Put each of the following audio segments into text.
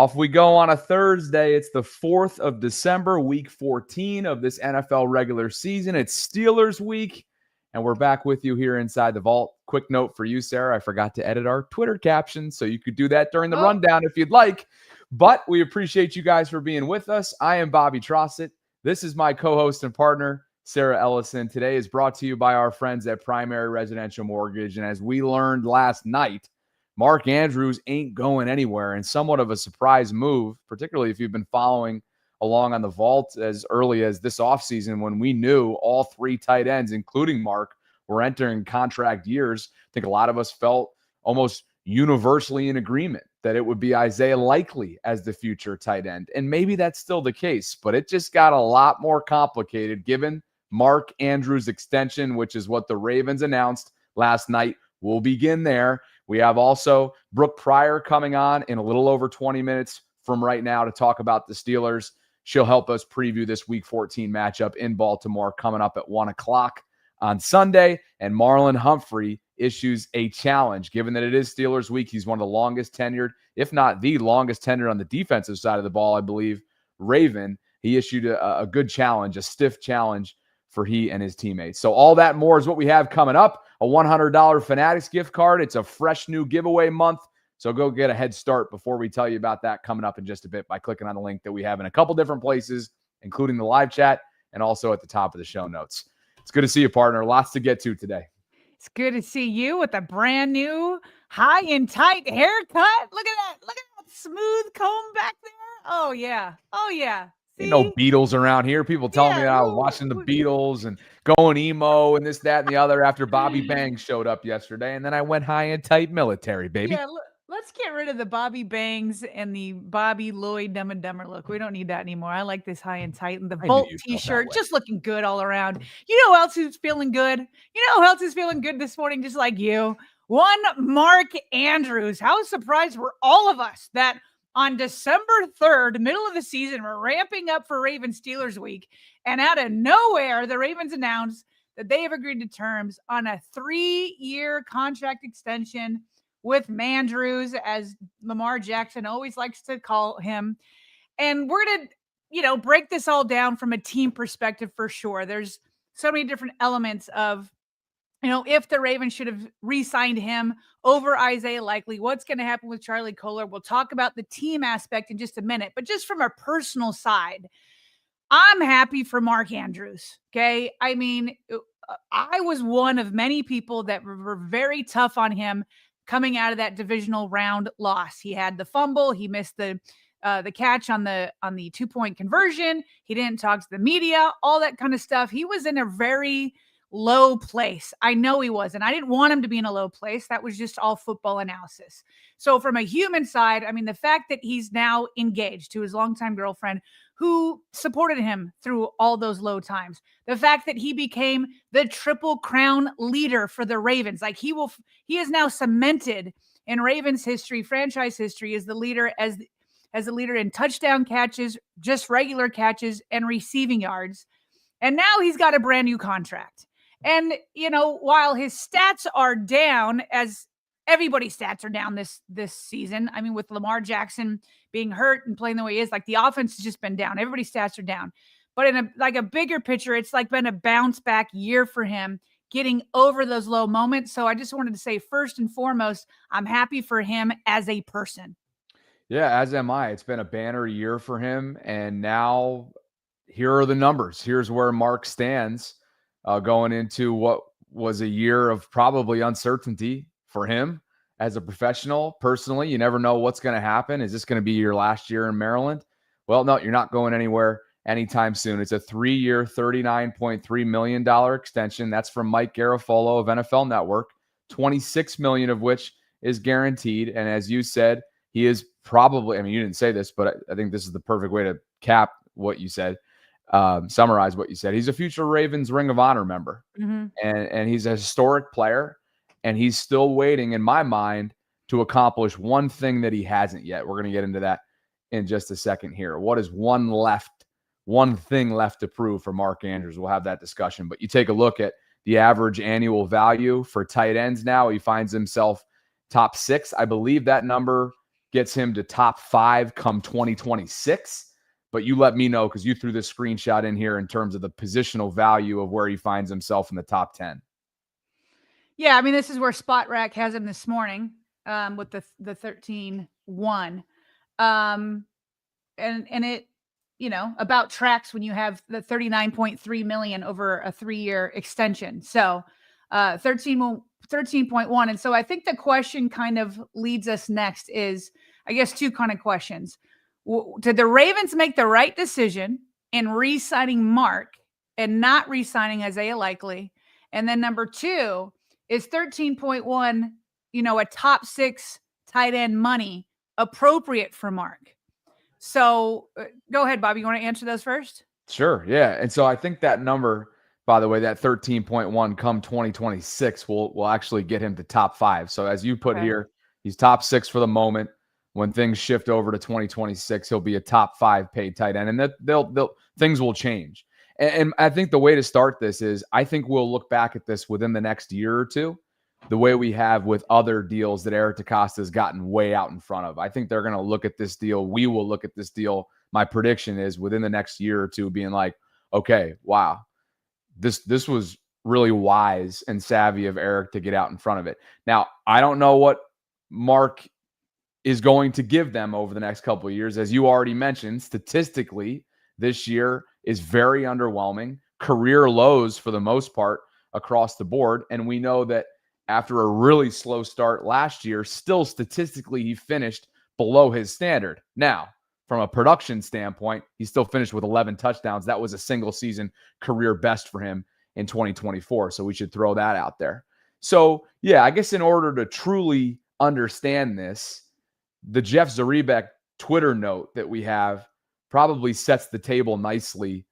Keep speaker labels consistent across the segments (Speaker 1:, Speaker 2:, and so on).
Speaker 1: Off we go on a Thursday. It's the 4th of December, week 14 of this NFL regular season. It's Steelers week, and we're back with you here inside the vault. Quick note for you, Sarah. I forgot to edit our Twitter captions, so you could do that during the rundown if you'd like. But we appreciate you guys for being with us. I am Bobby Trossett. This is my co-host and partner, Sarah Ellison. Today is brought to you by our friends at Primary Residential Mortgage. And as we learned last night, Mark Andrews ain't going anywhere, and somewhat of a surprise move, particularly if you've been following along on the vault as early as this offseason when we knew all three tight ends, including Mark, were entering contract years. I think a lot of us felt almost universally in agreement that it would be Isaiah Likely as the future tight end. And maybe that's still the case, but it just got a lot more complicated given Mark Andrews' extension, which is what the Ravens announced last night. We'll begin there. We have also Brooke Pryor coming on in a little over 20 minutes from right now to talk about the Steelers. She'll help us preview this Week 14 matchup in Baltimore coming up at 1 o'clock on Sunday. And Marlon Humphrey issues a challenge. Given that it is Steelers week, he's one of the longest tenured, if not the longest tenured on the defensive side of the ball, I believe, Raven. He issued a good challenge, a stiff challenge for he and his teammates. So all that more is what we have coming up. A $100 Fanatics gift card. It's a fresh new giveaway month. So go get a head start before we tell you about that coming up in just a bit by clicking on the link that we have in a couple different places, including the live chat and also at the top of the show notes. It's good to see you, partner. Lots to get to today.
Speaker 2: It's good to see you with a brand new high and tight haircut. Look at that. Look at that smooth comb back there. Oh, yeah. Oh, yeah.
Speaker 1: Ain't no Beatles around here. People telling me that I was watching the Beatles and going emo and this, that, and the other after Bobby Bangs showed up yesterday. And then I went high and tight military, baby.
Speaker 2: Yeah, let's get rid of the Bobby Bangs and the Bobby Lloyd Dumb and Dumber look. We don't need that anymore. I like this high and tight and the Volt t-shirt, just looking good all around. You know who else is feeling good? You know who else is feeling good this morning, just like you? One Mark Andrews. How surprised were all of us that on December 3rd, middle of the season, we're ramping up for Ravens Steelers week. And out of nowhere, the Ravens announced that they have agreed to terms on a 3-year contract extension with Mandrews, as Lamar Jackson always likes to call him. And we're going to, break this all down from a team perspective for sure. There's so many different elements of, if the Ravens should have re-signed him over Isaiah Likely, what's going to happen with Charlie Kolar? We'll talk about the team aspect in just a minute. But just from a personal side, I'm happy for Mark Andrews, okay? I mean, I was one of many people that were very tough on him coming out of that divisional round loss. He had the fumble. He missed the catch on the 2-point conversion. He didn't talk to the media, all that kind of stuff. He was in a very low place. I know he was, and I didn't want him to be in a low place. That was just all football analysis. So from a human side, I mean, the fact that he's now engaged to his longtime girlfriend who supported him through all those low times, the fact that he became the Triple Crown leader for the Ravens, like he is now cemented in Ravens history, franchise history, as the leader, as the leader in touchdown catches, just regular catches, and receiving yards. And now he's got a brand new contract. And, while his stats are down, as everybody's stats are down this season, I mean, with Lamar Jackson being hurt and playing the way he is, like the offense has just been down. Everybody's stats are down. But in a bigger picture, it's like been a bounce back year for him, getting over those low moments. So I just wanted to say, first and foremost, I'm happy for him as a person.
Speaker 1: Yeah, as am I. It's been a banner year for him. And now here are the numbers. Here's where Mark stands going into what was a year of probably uncertainty for him as a professional. Personally, you never know what's going to happen. Is this going to be your last year in Maryland? Well, no, you're not going anywhere anytime soon. It's a 3-year, $39.3 million extension. That's from Mike Garafolo of NFL Network, $26 million of which is guaranteed. And as you said, he is probably, I mean, you didn't say this, but I think this is the perfect way to cap what you said. Summarize what you said. He's a future Ravens Ring of Honor member, and he's a historic player, and he's still waiting, in my mind, to accomplish one thing that he hasn't yet. We're going to get into that in just a second here. What is one thing left to prove for Mark Andrews? We'll have that discussion, but you take a look at the average annual value for tight ends now. He finds himself top 6. I believe that number gets him to top 5 come 2026. But you let me know, because you threw this screenshot in here in terms of the positional value of where he finds himself in the top 10.
Speaker 2: Yeah, I mean, this is where Spot Rack has him this morning with the 13-1. And it, about tracks when you have the 39.3 million over a 3-year extension. So 13.1. And so I think the question kind of leads us next is, I guess, two kind of questions. Did the Ravens make the right decision in re-signing Mark and not re-signing Isaiah Likely? And then number two, is 13.1, a top 6 tight end money appropriate for Mark? So go ahead, Bobby. You want to answer those first?
Speaker 1: Sure. Yeah. And so I think that number, by the way, that 13.1 come 2026 will actually get him to top 5. So as you put here, he's top 6 for the moment. When things shift over to 2026, he'll be a top 5 paid tight end, and that things will change. And I think the way to start this is, I think we'll look back at this within the next year or two, the way we have with other deals that Eric DeCosta has gotten way out in front of. I think they're going to look at this deal. We will look at this deal. My prediction is within the next year or two being like, okay, wow, this was really wise and savvy of Eric to get out in front of it. Now, I don't know what Mark is going to give them over the next couple of years. As you already mentioned, statistically, this year is very underwhelming. Career lows for the most part across the board. And we know that after a really slow start last year, still statistically, he finished below his standard. Now, from a production standpoint, he still finished with 11 touchdowns. That was a single season career best for him in 2024. So we should throw that out there. So, yeah, I guess in order to truly understand this, the Jeff Zaribek Twitter note that we have probably sets the table nicely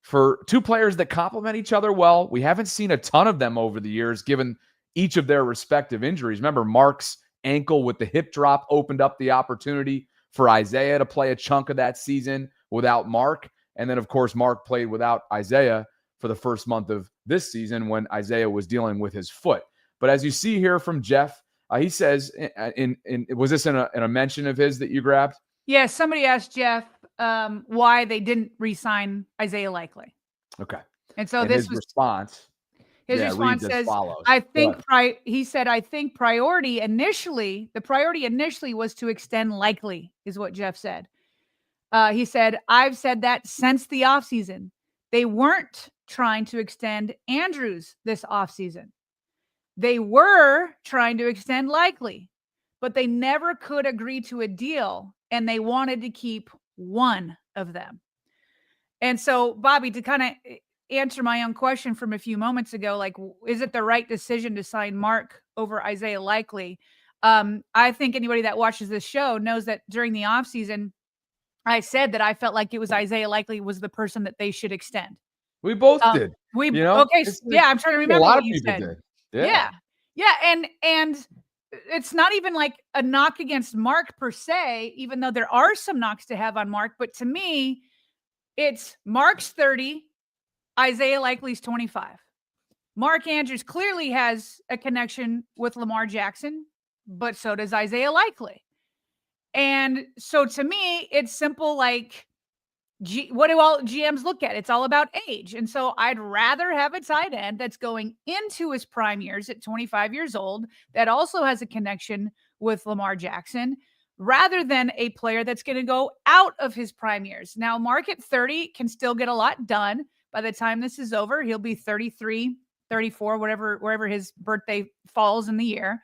Speaker 1: for two players that complement each other well. We haven't seen a ton of them over the years, given each of their respective injuries. Remember, Mark's ankle with the hip drop opened up the opportunity for Isaiah to play a chunk of that season without Mark. And then, of course, Mark played without Isaiah for the first month of this season when Isaiah was dealing with his foot. But as you see here from Jeff, he says, was this in a mention of his that you grabbed?
Speaker 2: Yeah, somebody asked Jeff why they didn't re-sign Isaiah Likely.
Speaker 1: Okay.
Speaker 2: And so this
Speaker 1: his response.
Speaker 2: His response says, he said, I think the priority initially was to extend Likely, is what Jeff said. He said, I've said that since the offseason. They weren't trying to extend Andrews this offseason. They were trying to extend Likely, but they never could agree to a deal, and they wanted to keep one of them. And so, Bobby, to kind of answer my own question from a few moments ago, like, is it the right decision to sign Mark over Isaiah Likely? I think anybody that watches this show knows that during the offseason, I said that I felt like it was Isaiah Likely was the person that they should extend.
Speaker 1: We both did.
Speaker 2: Okay. Yeah, I'm trying to remember what you said.
Speaker 1: Did.
Speaker 2: Yeah. And it's not even like a knock against Mark per se, even though there are some knocks to have on Mark. But to me, it's Mark's 30, Isaiah Likely's 25. Mark Andrews clearly has a connection with Lamar Jackson, but so does Isaiah Likely. And so to me, it's simple, like, what do all GMs look at? It's all about age. And so I'd rather have a tight end that's going into his prime years at 25 years old that also has a connection with Lamar Jackson, rather than a player that's going to go out of his prime years. Now, Mark at 30 can still get a lot done. By the time this is over, he'll be 33, 34, wherever his birthday falls in the year.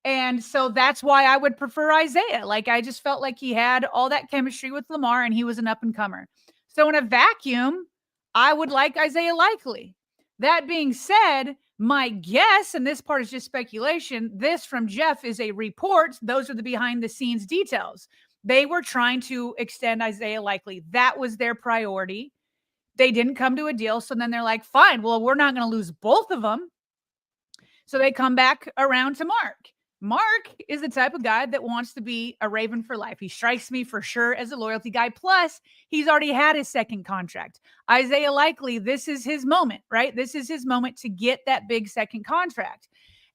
Speaker 2: And so that's why I would prefer Isaiah. Like, I just felt like he had all that chemistry with Lamar and he was an up-and-comer. So in a vacuum, I would like Isaiah Likely. That being said, my guess, and this part is just speculation, this from Jeff is a report. Those are the behind-the-scenes details. They were trying to extend Isaiah Likely. That was their priority. They didn't come to a deal. So then they're like, fine, well, we're not going to lose both of them. So they come back around to Mark. Mark is the type of guy that wants to be a Raven for life. He strikes me for sure as a loyalty guy. Plus, he's already had his second contract. Isaiah Likely, this is his moment, right? This is his moment to get that big second contract.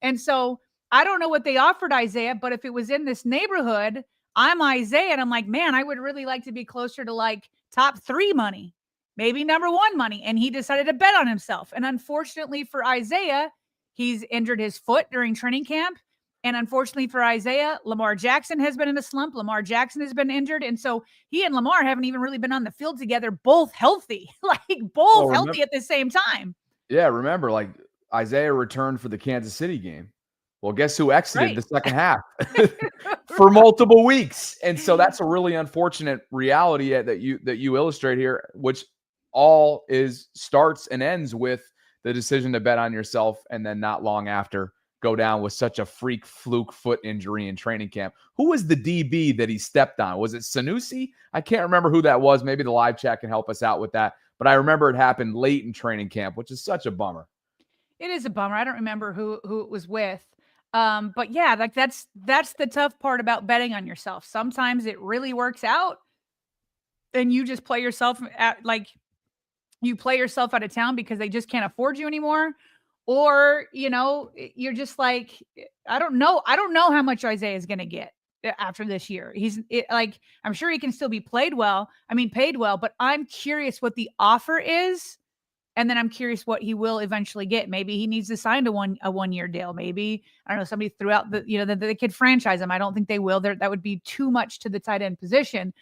Speaker 2: And so I don't know what they offered Isaiah, but if it was in this neighborhood, I'm Isaiah, and I'm like, man, I would really like to be closer to like top 3 money, maybe number 1 money. And he decided to bet on himself. And unfortunately for Isaiah, he's injured his foot during training camp. And unfortunately for Isaiah, Lamar Jackson has been in a slump. Lamar Jackson has been injured. And so he and Lamar haven't even really been on the field together, both healthy, healthy at the same time.
Speaker 1: Yeah, remember, like Isaiah returned for the Kansas City game. Well, guess who exited the second half for multiple weeks? And so that's a really unfortunate reality that you illustrate here, which all starts and ends with the decision to bet on yourself, and then not long after go down with such a freak fluke foot injury in training camp. Who was the DB that he stepped on? Was it Sanusi? I can't remember who that was. Maybe the live chat can help us out with that. But I remember it happened late in training camp, which is such a bummer.
Speaker 2: It is a bummer. I don't remember who it was with. But yeah, like that's the tough part about betting on yourself. Sometimes it really works out and you just play yourself out of town because they just can't afford you anymore. Or, you're just like, I don't know how much Isaiah is going to get after this year. I'm sure he can still be paid well, but I'm curious what the offer is. And then I'm curious what he will eventually get. Maybe he needs to sign a 1-year deal. Maybe, I don't know, somebody threw out that they could franchise him. I don't think they will. That would be too much to the tight end position.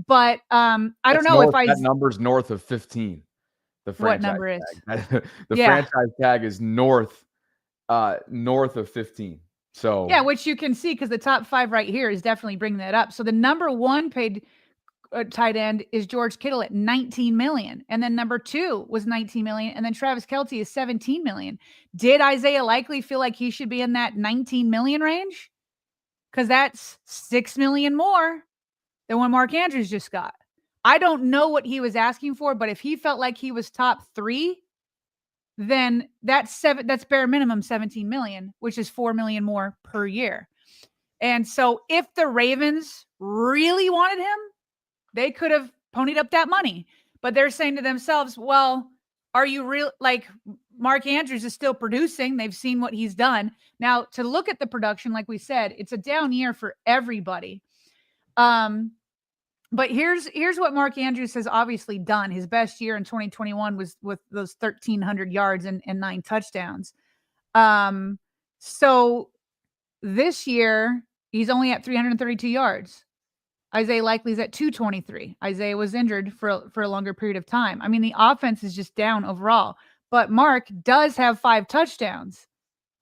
Speaker 2: But I don't know if
Speaker 1: that number's north of 15. The franchise
Speaker 2: what number is
Speaker 1: the franchise tag is north of 15. So
Speaker 2: yeah, which you can see because the top 5 right here is definitely bringing that up. So the number 1 paid tight end is George Kittle at $19 million. And then number 2 was $19 million. And then Travis Kelce is $17 million. Did Isaiah Likely feel like he should be in that $19 million range? Because that's $6 million more than what Mark Andrews just got. I don't know what he was asking for, but if he felt like he was top 3, then that's bare minimum $17 million, which is $4 million more per year. And so if the Ravens really wanted him, they could have ponied up that money. But they're saying to themselves, well, are you real? Like, Mark Andrews is still producing. They've seen what he's done. Now, to look at the production, like we said, it's a down year for everybody. But here's what Mark Andrews has obviously done. His best year in 2021 was with those 1,300 yards and 9 touchdowns. So this year, he's only at 332 yards. Isaiah Likely's at 223. Isaiah was injured for a longer period of time. I mean, the offense is just down overall. But Mark does have 5 touchdowns.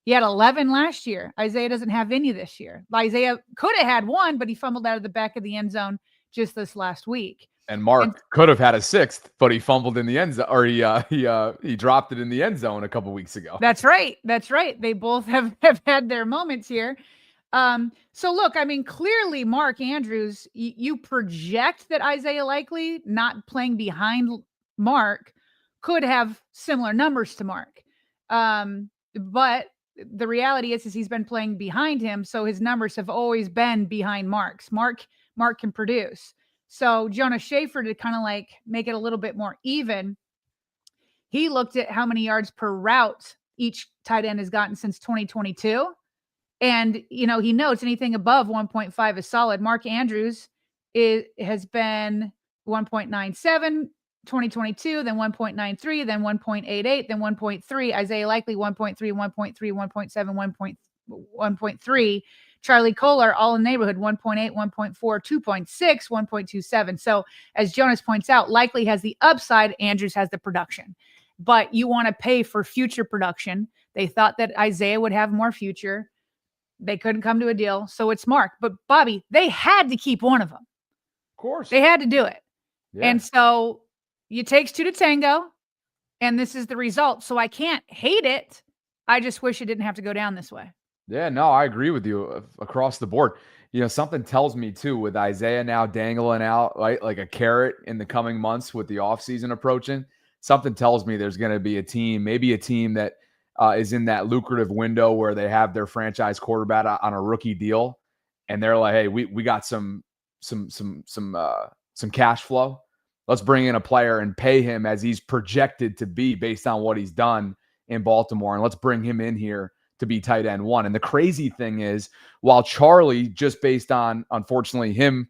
Speaker 2: He had 11 last year. Isaiah doesn't have any this year. Isaiah could have had 1, but he fumbled out of the back of the end zone just this last week.
Speaker 1: And Mark could have had a 6th, but he fumbled in the end zone, or he dropped it in the end zone a couple weeks ago.
Speaker 2: That's right. They both have had their moments here. So look, I mean, clearly Mark Andrews, you project that Isaiah Likely, not playing behind Mark, could have similar numbers to Mark. But the reality is he's been playing behind him, so his numbers have always been behind Mark's. Mark can produce. So Jonas Schaefer, to kind of like make it a little bit more even, he looked at how many yards per route each tight end has gotten since 2022. And, he notes anything above 1.5 is solid. Mark Andrews has been 1.97, 2022, then 1.93, then 1.88, then 1.3. Isaiah Likely 1.3, 1.3, 1.7, 1.3. Charlie Kolar, all in the neighborhood, 1.8, 1.4, 2.6, 1.27. So as Jonas points out, Likely has the upside, Andrews has the production. But you want to pay for future production. They thought that Isaiah would have more future. They couldn't come to a deal, so it's Mark. But Bobby, they had to keep one of them.
Speaker 1: Of course.
Speaker 2: They had to do it.
Speaker 1: Yeah.
Speaker 2: And so it takes 2 to tango, and this is the result. So I can't hate it. I just wish it didn't have to go down this way.
Speaker 1: Yeah, no, I agree with you across the board. Something tells me too, with Isaiah now dangling out, right, like a carrot in the coming months with the offseason approaching, something tells me there's going to be maybe a team that is in that lucrative window where they have their franchise quarterback on a rookie deal, and they're like, hey, we got some cash flow. Let's bring in a player and pay him as he's projected to be based on what he's done in Baltimore, and let's bring him in here to be tight end 1. And the crazy thing is, while Charlie, just based on, unfortunately, him,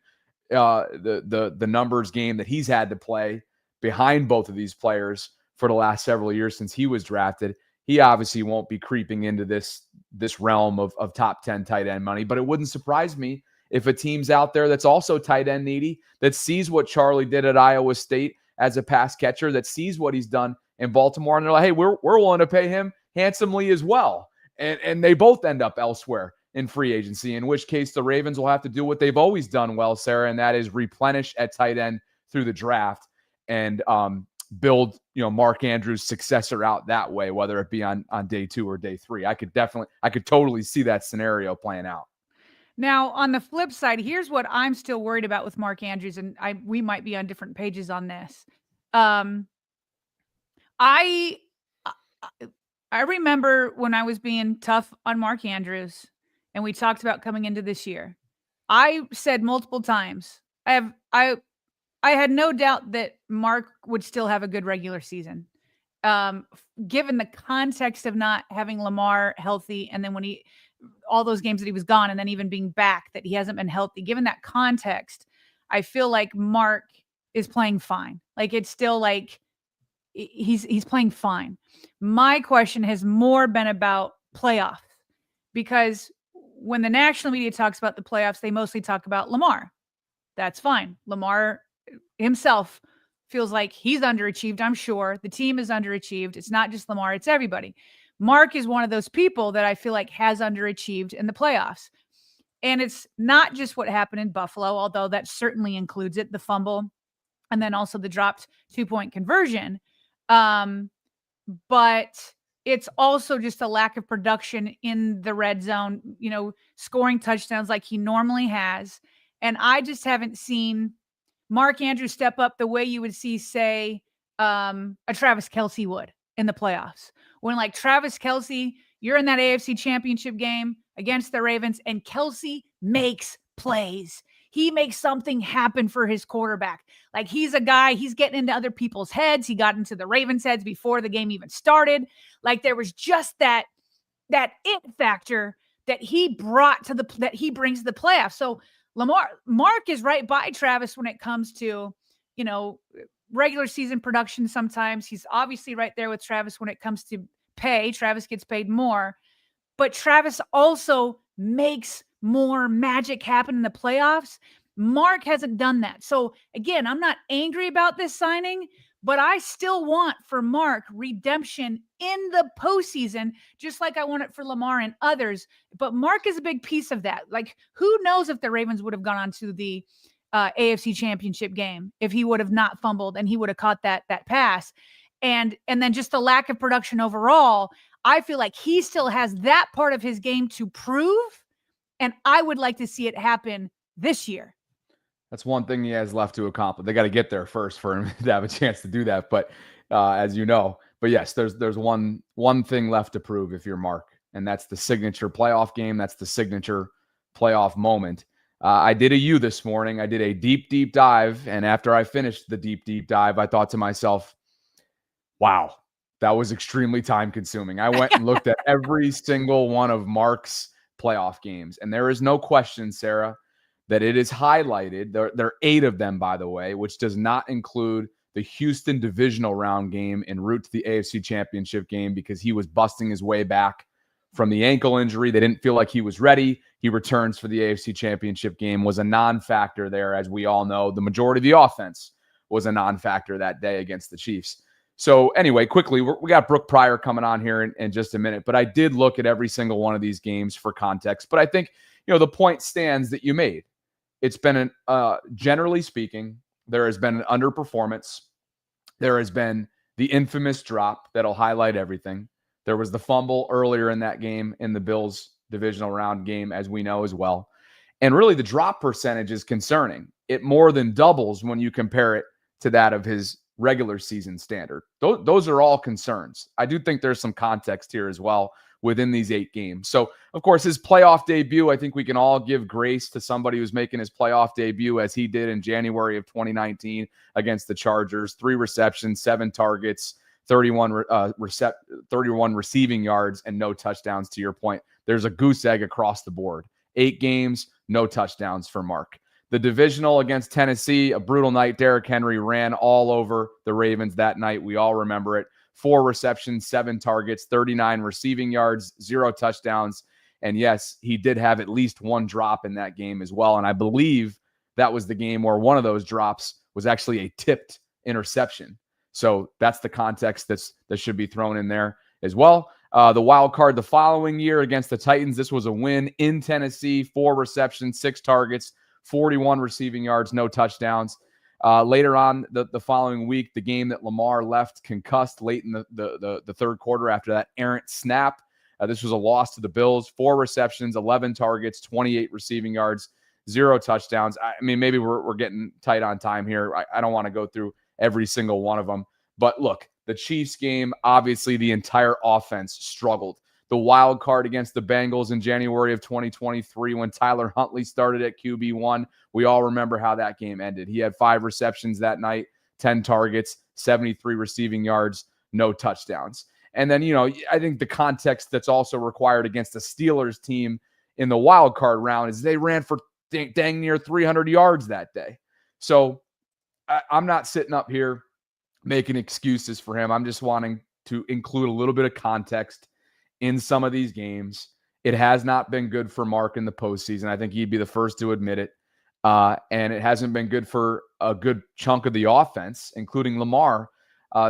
Speaker 1: the numbers game that he's had to play behind both of these players for the last several years since he was drafted, he obviously won't be creeping into this realm of top 10 tight end money. But it wouldn't surprise me if a team's out there that's also tight end needy, that sees what Charlie did at Iowa State as a pass catcher, that sees what he's done in Baltimore, and they're like, hey, we're willing to pay him handsomely as well. And they both end up elsewhere in free agency, in which case the Ravens will have to do what they've always done well, Sarah, and that is replenish at tight end through the draft and build, Mark Andrews' successor out that way, whether it be on day 2 or day 3. I could totally see that scenario playing out.
Speaker 2: Now, on the flip side, here's what I'm still worried about with Mark Andrews, and we might be on different pages on this. I remember when I was being tough on Mark Andrews, and we talked about coming into this year. I said multiple times, I had no doubt that Mark would still have a good regular season. Given the context of not having Lamar healthy, and then when all those games that he was gone, and then even being back, that he hasn't been healthy. Given that context, I feel like Mark is playing fine. Like, it's still like he's playing fine. My question has more been about playoffs, because when the national media talks about the playoffs, they mostly talk about Lamar. That's fine. Lamar himself feels like he's underachieved. I'm sure the team is underachieved. It's not just Lamar, it's everybody. Mark is one of those people that I feel like has underachieved in the playoffs. And it's not just what happened in Buffalo, although that certainly includes it, the fumble, and then also the dropped 2-point conversion. But it's also just a lack of production in the red zone, scoring touchdowns like he normally has. And I just haven't seen Mark Andrews step up the way you would see, say, a Travis Kelce would in the playoffs. When, like, Travis Kelce, you're in that AFC Championship game against the Ravens, and Kelce makes plays. He makes something happen for his quarterback. Like, he's a guy, he's getting into other people's heads. He got into the Ravens' heads before the game even started. Like, there was just that it factor that he brings to the playoffs. So Mark is right by Travis when it comes to, regular season production. Sometimes he's obviously right there with Travis when it comes to pay. Travis gets paid more, but Travis also makes more magic happen in the playoffs. Mark hasn't done that. So again, I'm not angry about this signing, but I still want for Mark redemption in the postseason, just like I want it for Lamar and others. But Mark is a big piece of that. Like, who knows if the Ravens would have gone on to the AFC Championship game if he would have not fumbled and he would have caught that pass. And then just the lack of production overall, I feel like he still has that part of his game to prove, and I would like to see it happen this year.
Speaker 1: That's one thing he has left to accomplish. They got to get there first for him to have a chance to do that. But as you know, but yes, there's one thing left to prove if you're Mark, and that's the signature playoff game. That's the signature playoff moment. I did a U this morning. I did a deep dive. And after I finished the deep dive, I thought to myself, wow, that was extremely time consuming. I went and looked at every single one of Mark's playoff games. And there is no question, Sarah, that it is highlighted. There are 8 of them, by the way, which does not include the Houston divisional round game en route to the AFC Championship game, because he was busting his way back from the ankle injury. They didn't feel like he was ready. He returns for the AFC Championship game, was a non-factor there. As we all know, the majority of the offense was a non-factor that day against the Chiefs. So anyway, quickly, we got Brooke Pryor coming on here in just a minute, but I did look at every single one of these games for context. But I think, the point stands that you made. It's been generally speaking, there has been an underperformance. There has been the infamous drop that'll highlight everything. There was the fumble earlier in that game in the Bills divisional round game, as we know as well. And really, the drop percentage is concerning. It more than doubles when you compare it to that of his regular season standard. Those are all concerns. I do think there's some context here as well within these 8 games. So, of course, his playoff debut, I think we can all give grace to somebody who's making his playoff debut as he did in January of 2019 against the Chargers. 3 receptions, 7 targets, 31 receiving yards, and no touchdowns. To your point, there's a goose egg across the board. 8 games, no touchdowns for Mark. The divisional against Tennessee, a brutal night. Derrick Henry ran all over the Ravens that night. We all remember it. 4 receptions, 7 targets, 39 receiving yards, 0 touchdowns. And yes, he did have at least 1 drop in that game as well. And I believe that was the game where one of those drops was actually a tipped interception. So that's the context that should be thrown in there as well. The wild card the following year against the Titans, this was a win in Tennessee. 4 receptions, 6 targets, 41 receiving yards, no touchdowns. Later on the following week, the game that Lamar left concussed late in the third quarter after that errant snap. This was a loss to the Bills. 4 receptions, 11 targets, 28 receiving yards, 0 touchdowns. I mean, maybe we're getting tight on time here. I don't want to go through every single one of them. But look, the Chiefs game, obviously the entire offense struggled. The wild card against the Bengals in January of 2023 when Tyler Huntley started at QB1. We all remember how that game ended. He had 5 receptions that night, 10 targets, 73 receiving yards, no touchdowns. And then, I think the context that's also required against the Steelers team in the wild card round is they ran for dang near 300 yards that day. So I'm not sitting up here making excuses for him. I'm just wanting to include a little bit of context in some of these games. It has not been good for Mark in the postseason. I think he'd be the first to admit it. And it hasn't been good for a good chunk of the offense, including Lamar,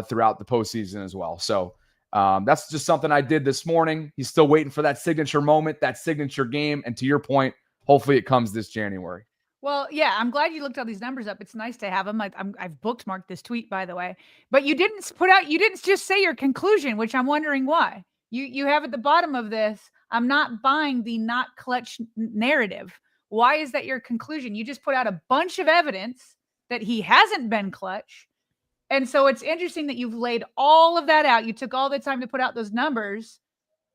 Speaker 1: throughout the postseason as well. So that's just something I did this morning. He's still waiting for that signature moment, that signature game. And to your point, hopefully it comes this January.
Speaker 2: Well, yeah, I'm glad you looked all these numbers up. It's nice to have them. I've bookmarked this tweet, by the way. But you didn't just say your conclusion, which I'm wondering why. You have at the bottom of this, I'm not buying the not clutch narrative. Why is that your conclusion? You just put out a bunch of evidence that he hasn't been clutch. And so it's interesting that you've laid all of that out. You took all the time to put out those numbers.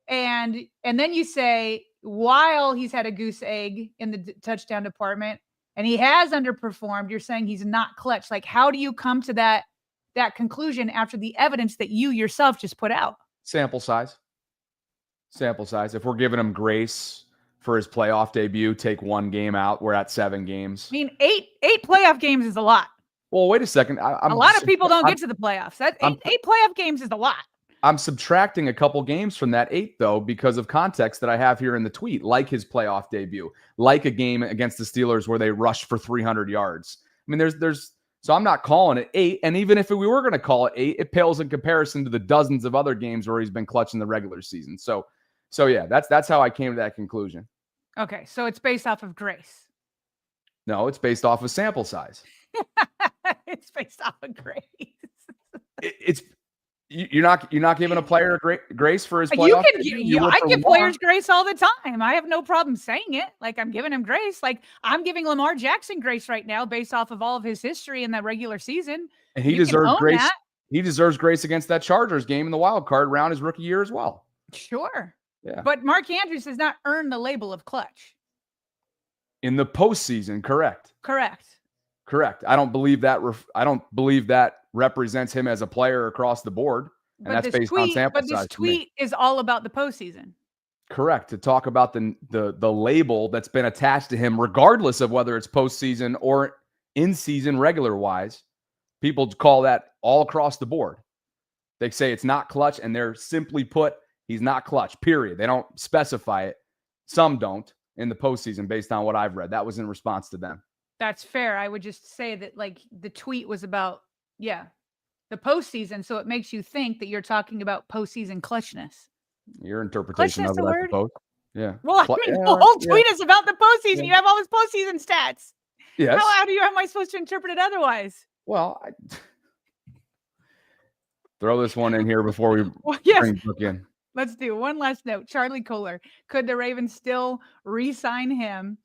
Speaker 2: And then you say, while he's had a goose egg in the touchdown department and he has underperformed, you're saying he's not clutch. Like, how do you come to that conclusion after the evidence that you yourself just put out?
Speaker 1: Sample size. If we're giving him grace for his playoff debut, take 1 game out. We're at 7 games.
Speaker 2: I mean, eight playoff games is a lot.
Speaker 1: Well, wait a second.
Speaker 2: A lot of people don't get to the playoffs. Eight playoff games is a lot.
Speaker 1: I'm subtracting a couple games from that 8, though, because of context that I have here in the tweet, like his playoff debut, like a game against the Steelers where they rushed for 300 yards. I mean, so I'm not calling it 8. And even if we were going to call it 8, it pales in comparison to the dozens of other games where he's been clutch in the regular season. So yeah, that's how I came to that conclusion.
Speaker 2: Okay, so it's based off of grace.
Speaker 1: No, it's based off of sample size.
Speaker 2: It's based off of grace.
Speaker 1: You're not giving a player grace for his playoff.
Speaker 2: I give players grace all the time. I have no problem saying it. Like, I'm giving him grace. Like, I'm giving Lamar Jackson grace right now based off of all of his history in the regular season.
Speaker 1: And he deserves grace. He deserves grace against that Chargers game in the wild card round his rookie year as well.
Speaker 2: Sure.
Speaker 1: Yeah.
Speaker 2: But Mark Andrews has not earned the label of clutch.
Speaker 1: In the postseason, correct.
Speaker 2: Correct.
Speaker 1: I don't believe that represents him as a player across the board, and that's based on sample size.
Speaker 2: But this tweet is all about the postseason.
Speaker 1: Correct. To talk about the label that's been attached to him, regardless of whether it's postseason or in season regular wise, people call that all across the board. They say it's not clutch, and they're simply put, he's not clutch. Period. They don't specify it. Some don't in the postseason, based on what I've read. That was in response to them.
Speaker 2: That's fair. I would just say that, like, the tweet was about, the postseason. So it makes you think that you're talking about postseason clutchy.
Speaker 1: Your interpretation of it, I suppose. Yeah.
Speaker 2: Well, I mean, the whole tweet is about the postseason. Yeah. You have all his postseason stats.
Speaker 1: Yes.
Speaker 2: How am I supposed to interpret it otherwise?
Speaker 1: Well, throw this one in here before we bring Book in.
Speaker 2: Let's do one last note. Charlie Kohler. Could the Ravens still re-sign him?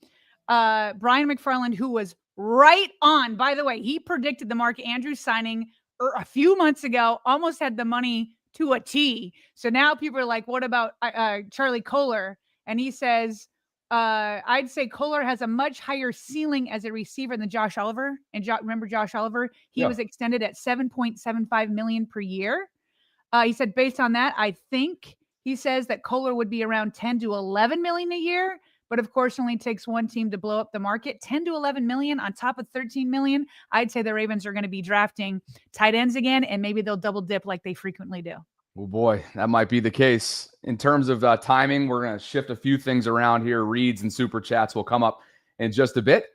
Speaker 2: Brian McFarland, who was right on, by the way, he predicted the Mark Andrews signing a few months ago, almost had the money to a T. So now people are like, what about Charlie Kohler? And he says, I'd say Kohler has a much higher ceiling as a receiver than Josh Oliver. And remember Josh Oliver? He was extended at $7.75 million per year. He said, based on that, I think he says that Kohler would be around 10 to 11 million a year. But of course, only takes one team to blow up the market. 10 to 11 million on top of 13 million. I'd say the Ravens are going to be drafting tight ends again, and maybe they'll double dip like they frequently do.
Speaker 1: Oh boy, that might be the case. In terms of timing, we're going to shift a few things around here. Reads and super chats will come up in just a bit.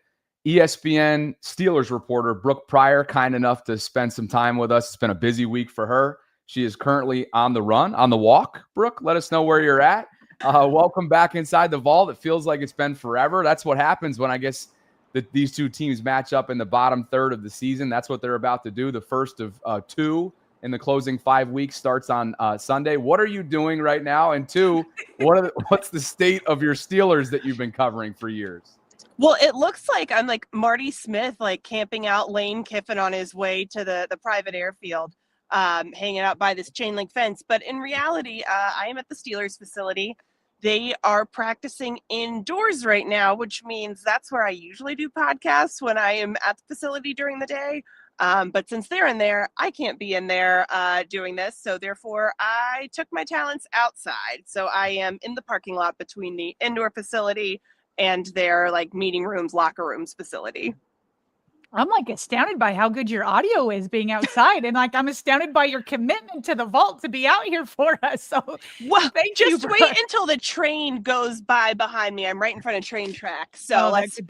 Speaker 1: ESPN Steelers reporter Brooke Pryor, kind enough to spend some time with us. It's been a busy week for her. She is currently on the walk. Brooke, let us know where you're at. Welcome back inside the vault. It feels like it's been forever. That's what happens when I guess these two teams match up in the bottom third of the season. That's what they're about to do. The first of two in the closing 5 weeks starts on Sunday. What are you doing right now? And two, what's the state of your Steelers that you've been covering for years?
Speaker 3: Well, it looks like I'm like Marty Smith, like camping out Lane Kiffin on his way to the private airfield, hanging out by this chain link fence. But in reality, I am at the Steelers facility. They are practicing indoors right now, which means that's where I usually do podcasts when I am at the facility during the day. But since they're in there, I can't be in there doing this. So therefore, I took my talents outside. So I am in the parking lot between the indoor facility and their like meeting rooms, locker rooms facility.
Speaker 2: I'm like astounded by how good your audio is being outside. And like, I'm astounded by your commitment to the vault to be out here for us. So
Speaker 3: well, just wait until the train goes by behind me. I'm right in front of train tracks. So let's,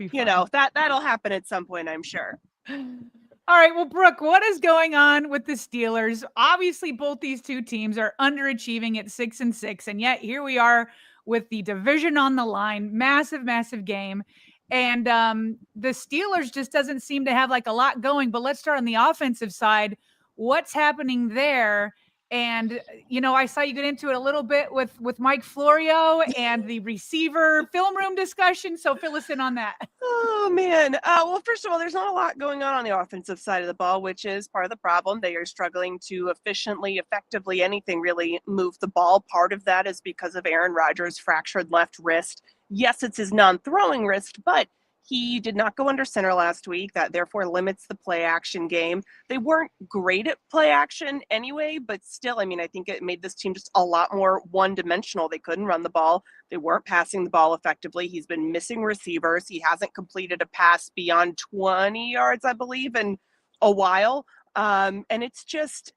Speaker 3: that'll happen at some point, I'm sure.
Speaker 2: All right. Well, Brooke, what is going on with the Steelers? Obviously, both these two teams are underachieving at 6-6. And yet here we are with the division on the line. Massive, massive game. And the Steelers just doesn't seem to have like a lot going. But let's start on the offensive side. What's happening there? And, I saw you get into it a little bit with Mike Florio and the receiver film room discussion. So fill us in on that.
Speaker 3: Oh, man. Well, first of all, there's not a lot going on the offensive side of the ball, which is part of the problem. They are struggling to effectively, anything really move the ball. Part of that is because of Aaron Rodgers' fractured left wrist. Yes, it's his non-throwing wrist, but he did not go under center last week. That therefore limits the play action game. They weren't great at play action anyway, but still, I think it made this team just a lot more one-dimensional. They couldn't run the ball. They weren't passing the ball effectively. He's been missing receivers. He hasn't completed a pass beyond 20 yards, I believe, in a while. And it's just,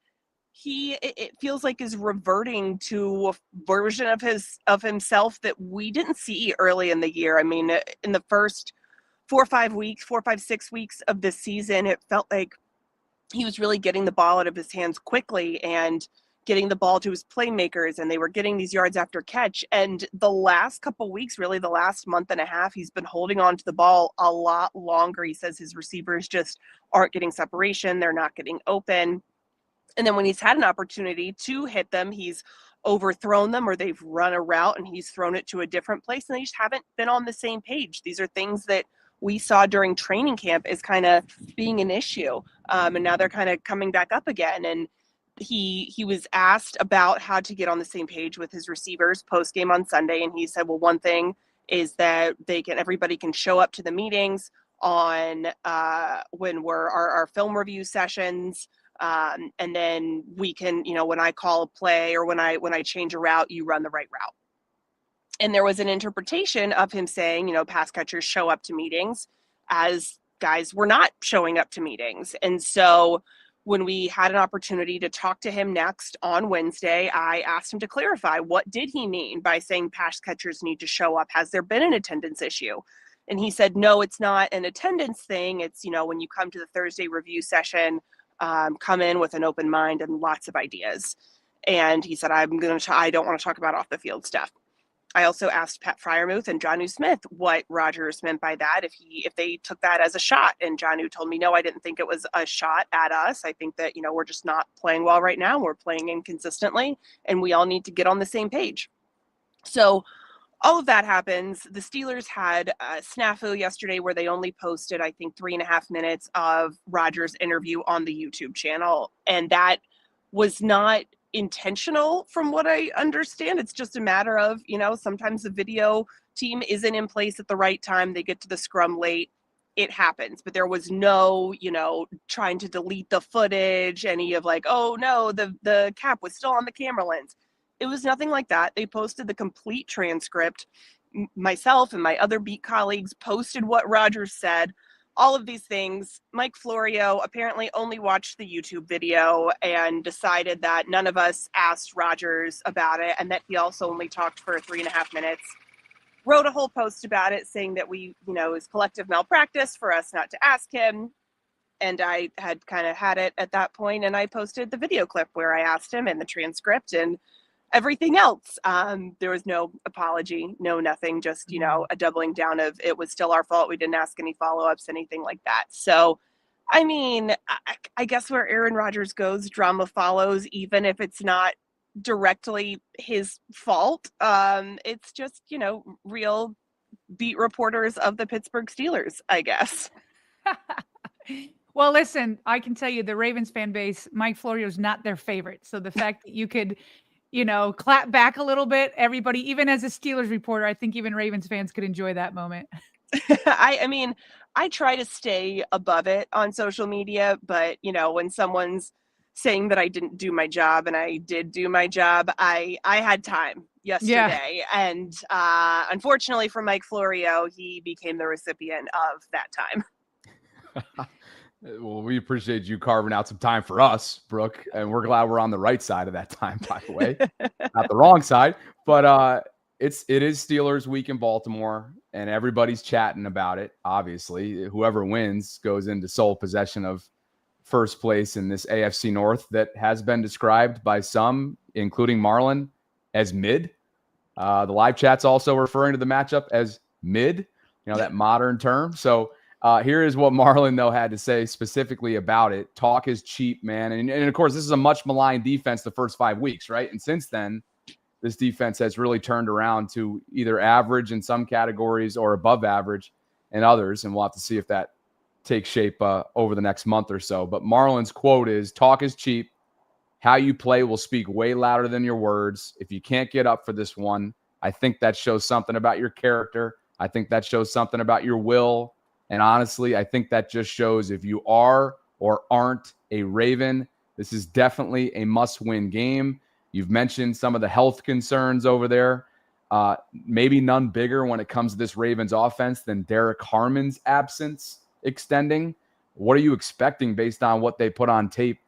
Speaker 3: it feels like is reverting to a version of himself that we didn't see early in the year. In the first 4 or 6 weeks of the season, it felt like he was really getting the ball out of his hands quickly and getting the ball to his playmakers, and they were getting these yards after catch. And the last couple weeks, really the last month and a half, he's been holding on to the ball a lot longer. He says his receivers just aren't getting separation. They're not getting open. And then when he's had an opportunity to hit them, he's overthrown them, or they've run a route and he's thrown it to a different place, and they just haven't been on the same page. These are things that we saw during training camp as kind of being an issue. And now they're kind of coming back up again. And he was asked about how to get on the same page with his receivers post game on Sunday. And he said, well, one thing is that everybody can show up to the meetings on when we're our film review sessions. And then we can, when I call a play or when I change a route, you run the right route. And there was an interpretation of him saying, pass catchers show up to meetings, as guys were not showing up to meetings. And so when we had an opportunity to talk to him next on Wednesday, I asked him to clarify, what did he mean by saying pass catchers need to show up? Has there been an attendance issue? And he said, no, it's not an attendance thing. It's, when you come to the Thursday review session, come in with an open mind and lots of ideas. And he said, I don't want to talk about off the field stuff. I also asked Pat Fryermuth and Jonnu Smith what Rodgers meant by that, if they took that as a shot. And Jonnu told me, no, I didn't think it was a shot at us. I think that, we're just not playing well right now. We're playing inconsistently, and we all need to get on the same page. So all of that happens. The Steelers had a snafu yesterday where they only posted, I think, 3.5 minutes of Rodgers' interview on the YouTube channel. And that was not intentional from what I understand. It's just a matter of, sometimes the video team isn't in place at the right time. They get to the scrum late. it happens. But there was no, trying to delete the footage, any of like, oh no, the cap was still on the camera lens. It was nothing like that. They posted the complete transcript. Myself and my other beat colleagues posted what Rodgers said, all of these things. Mike Florio apparently only watched the YouTube video and decided that none of us asked Rodgers about it, and that he also only talked for 3.5 minutes. Wrote a whole post about it saying that it was collective malpractice for us not to ask him. And I had kind of had it at that point, and I posted the video clip where I asked him and the transcript and everything else. There was no apology, no nothing, just, a doubling down of it was still our fault. We didn't ask any follow-ups, anything like that. So, I mean, I guess where Aaron Rodgers goes, drama follows, even if it's not directly his fault. It's just, real beat reporters of the Pittsburgh Steelers, I guess.
Speaker 2: Well, listen, I can tell you the Ravens fan base, Mike Florio is not their favorite. So the fact that you could clap back a little bit. Everybody, even as a Steelers reporter, I think even Ravens fans could enjoy that moment.
Speaker 3: I mean, I try to stay above it on social media, but when someone's saying that I didn't do my job and I did do my job, I had time yesterday. Yeah. And unfortunately for Mike Florio, he became the recipient of that time.
Speaker 1: Well, we appreciate you carving out some time for us, Brooke, and we're glad we're on the right side of that time, by the way. Not the wrong side, but it is Steelers week in Baltimore, and everybody's chatting about it, obviously. Whoever wins goes into sole possession of first place in this AFC North that has been described by some, including Marlon, as mid. The live chat's also referring to the matchup as mid, that modern term. So here is what Marlon, though, had to say specifically about it. Talk is cheap, man. And of course, this is a much maligned defense the first 5 weeks, right? And since then, this defense has really turned around to either average in some categories or above average in others. And we'll have to see if that takes shape over the next month or so. But Marlon's quote is, talk is cheap. How you play will speak way louder than your words. If you can't get up for this one, I think that shows something about your character. I think that shows something about your will. And honestly, I think that just shows if you are or aren't a Raven, this is definitely a must-win game. You've mentioned some of the health concerns over there. Maybe none bigger when it comes to this Ravens offense than Derek Harmon's absence extending. What are you expecting based on what they put on tape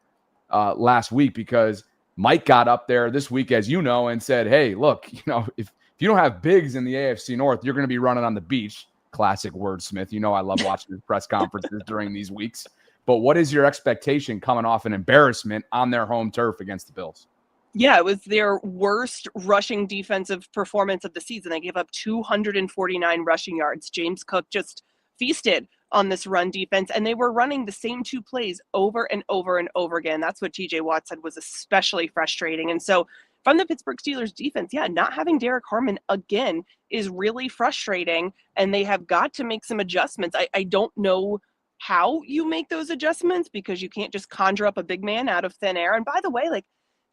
Speaker 1: last week? Because Mike got up there this week, as you know, and said, hey, look, if you don't have bigs in the AFC North, you're going to be running on the beach. Classic wordsmith. I love watching his press conferences during these weeks. But what is your expectation coming off an embarrassment on their home turf against the Bills?
Speaker 3: Yeah, it was their worst rushing defensive performance of the season. They gave up 249 rushing yards. James Cook just feasted on this run defense, and they were running the same two plays over and over and over again. That's what TJ Watt said was especially frustrating. And so from the Pittsburgh Steelers defense, not having Derek Harmon again is really frustrating, and they have got to make some adjustments. I don't know how you make those adjustments because you can't just conjure up a big man out of thin air. And by the way,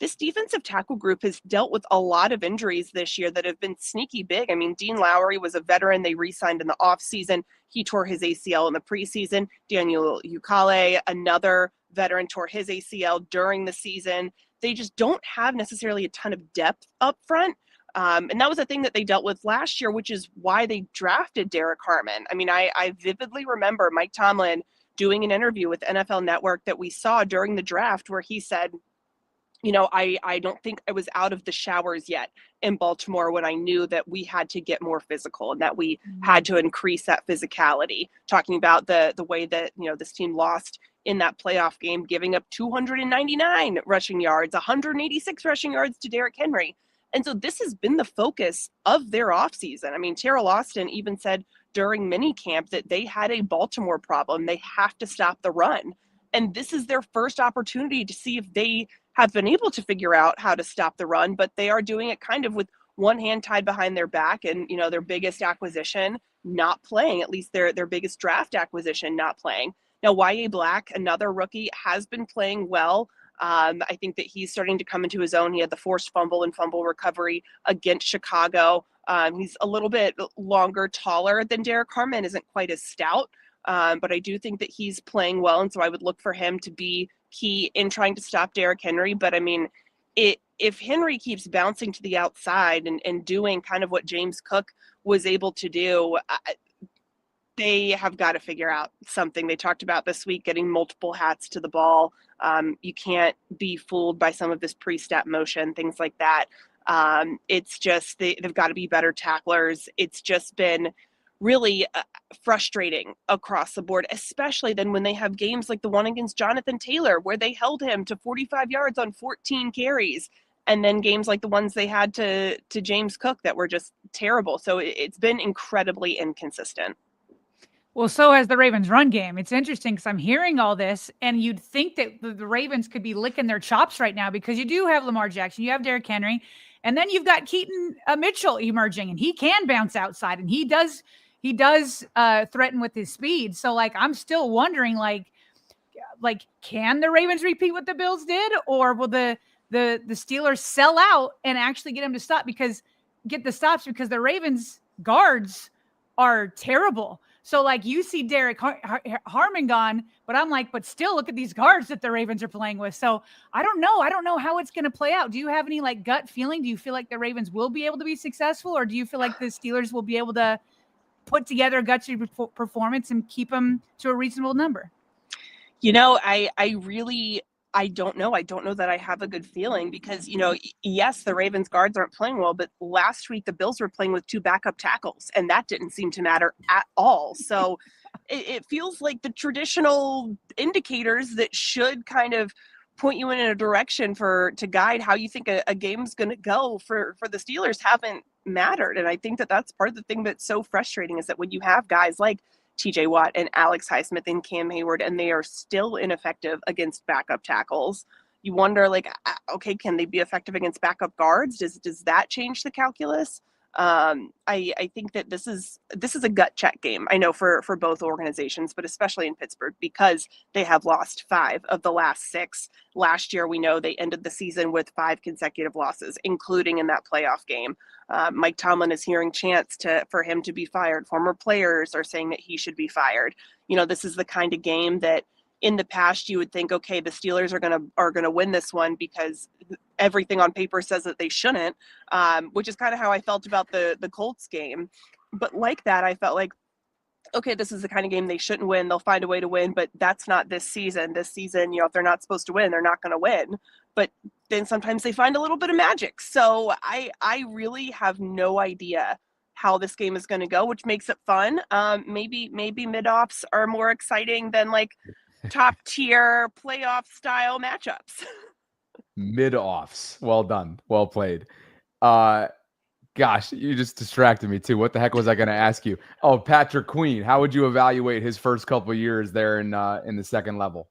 Speaker 3: this defensive tackle group has dealt with a lot of injuries this year that have been sneaky big. I mean, Dean Lowry was a veteran they re-signed in the offseason. He tore his ACL in the preseason. Daniel Ukale, another veteran, tore his ACL during the season. They just don't have necessarily a ton of depth up front. And that was a thing that they dealt with last year, which is why they drafted Derek Harmon. I mean, I vividly remember Mike Tomlin doing an interview with NFL Network that we saw during the draft where he said, I don't think I was out of the showers yet in Baltimore when I knew that we had to get more physical and that we had to increase that physicality, talking about the way that, this team lost in that playoff game, giving up 299 rushing yards, 186 rushing yards to Derrick Henry. And so this has been the focus of their offseason. I mean, Terrell Austin even said during minicamp that they had a Baltimore problem. They have to stop the run. And this is their first opportunity to see if they have been able to figure out how to stop the run, but they are doing it kind of with one hand tied behind their back and, their biggest acquisition not playing, at least their biggest draft acquisition not playing. Now, Y.A. Black, another rookie, has been playing well. I think that he's starting to come into his own. He had the forced fumble and fumble recovery against Chicago. He's a little bit longer, taller than Derek Harmon, isn't quite as stout. but I do think that he's playing well, and so I would look for him to be key in trying to stop Derrick Henry. But I mean, if Henry keeps bouncing to the outside and doing kind of what James Cook was able to do, they have got to figure out something. They talked about this week getting multiple hats to the ball. You can't be fooled by some of this pre-snap motion, things like that. It's just they've got to be better tacklers. It's just been really frustrating across the board, especially then when they have games like the one against Jonathan Taylor, where they held him to 45 yards on 14 carries, and then games like the ones they had to James Cook that were just terrible. So it's been incredibly inconsistent.
Speaker 2: Well, so has the Ravens run game. It's interesting because I'm hearing all this, and you'd think that the Ravens could be licking their chops right now because you do have Lamar Jackson, you have Derrick Henry, and then you've got Keaton Mitchell emerging, and he can bounce outside, and he does threaten with his speed. So, like, I'm still wondering, like, can the Ravens repeat what the Bills did, or will the Steelers sell out and actually get the stops because the Ravens guards are terrible. So, like, you see Derek Harmon gone, but I'm like, but still look at these guards that the Ravens are playing with. So I don't know how it's going to play out. Do you have any like gut feeling? Do you feel like the Ravens will be able to be successful, or do you feel like the Steelers will be able to put together a gutsy performance and keep them to a reasonable number?
Speaker 3: You know, I don't know. I don't know that I have a good feeling because, you know, yes, the Ravens guards aren't playing well, but last week the Bills were playing with 2 backup tackles, and that didn't seem to matter at all. So it feels like the traditional indicators that should kind of point you in a direction to guide how you think a game's going to go for the Steelers haven't mattered. And I think that's part of the thing that's so frustrating is that when you have guys like TJ Watt and Alex Highsmith and Cam Hayward, and they are still ineffective against backup tackles, you wonder, like, okay, can they be effective against backup guards? Does that change the calculus? I think that this is a gut check game. I know for both organizations, but especially in Pittsburgh because they have lost 5 of the last 6. Last year, we know they ended the season with 5 consecutive losses, including in that playoff game. Mike Tomlin is hearing chants for him to be fired. Former players are saying that he should be fired. You know, this is the kind of game that in the past you would think, okay, the Steelers are gonna win this one because everything on paper says that they shouldn't, which is kind of how I felt about the Colts game. But like that, I felt like, okay, this is the kind of game they shouldn't win. They'll find a way to win, but that's not this season. This season, you know, if they're not supposed to win, they're not going to win. But then sometimes they find a little bit of magic. So I really have no idea how this game is going to go, which makes it fun. Maybe mid-offs are more exciting than like top tier playoff style matchups.
Speaker 1: Mid-offs. Well done. Well played. Gosh, you just distracted me too. What the heck was I going to ask you? Oh, Patrick Queen. How would you evaluate his first couple of years there in the second level?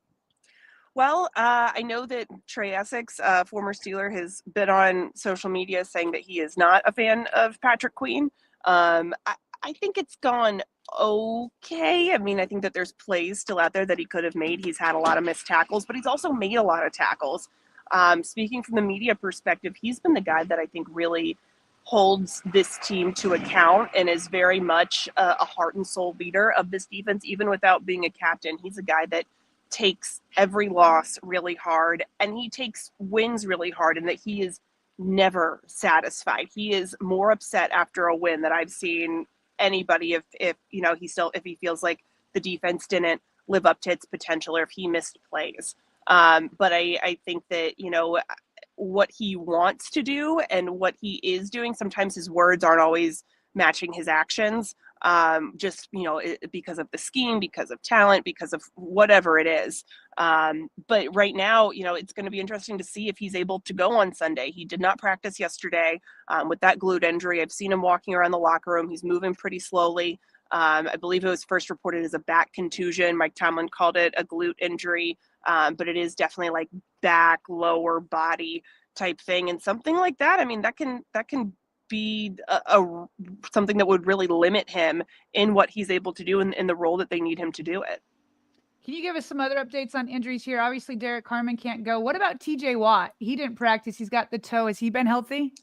Speaker 3: Well, I know that Trey Essex, former Steeler, has been on social media saying that he is not a fan of Patrick Queen. I think it's gone okay. I mean, I think that there's plays still out there that he could have made. He's had a lot of missed tackles, but he's also made a lot of tackles. Speaking from the media perspective, he's been the guy that I think really holds this team to account and is very much a heart and soul leader of this defense, even without being a captain. He's a guy that takes every loss really hard, and he takes wins really hard, and that he is never satisfied. He is more upset after a win than I've seen anybody if he feels like the defense didn't live up to its potential or if he missed plays. But I think that, you know, what he wants to do and what he is doing, sometimes his words aren't always matching his actions, just, you know, because of the scheme, because of talent, because of whatever it is. But right now, you know, it's going to be interesting to see if he's able to go on Sunday. He did not practice yesterday with that glute injury. I've seen him walking around the locker room. He's moving pretty slowly. I believe it was first reported as a back contusion. Mike Tomlin called it a glute injury, but it is definitely like back, lower body type thing. And something like that, I mean, that can be something that would really limit him in what he's able to do in the role that they need him to do it.
Speaker 2: Can you give us some other updates on injuries here? Obviously, Derek Harmon can't go. What about TJ Watt? He didn't practice. He's got the toe. Has he been healthy?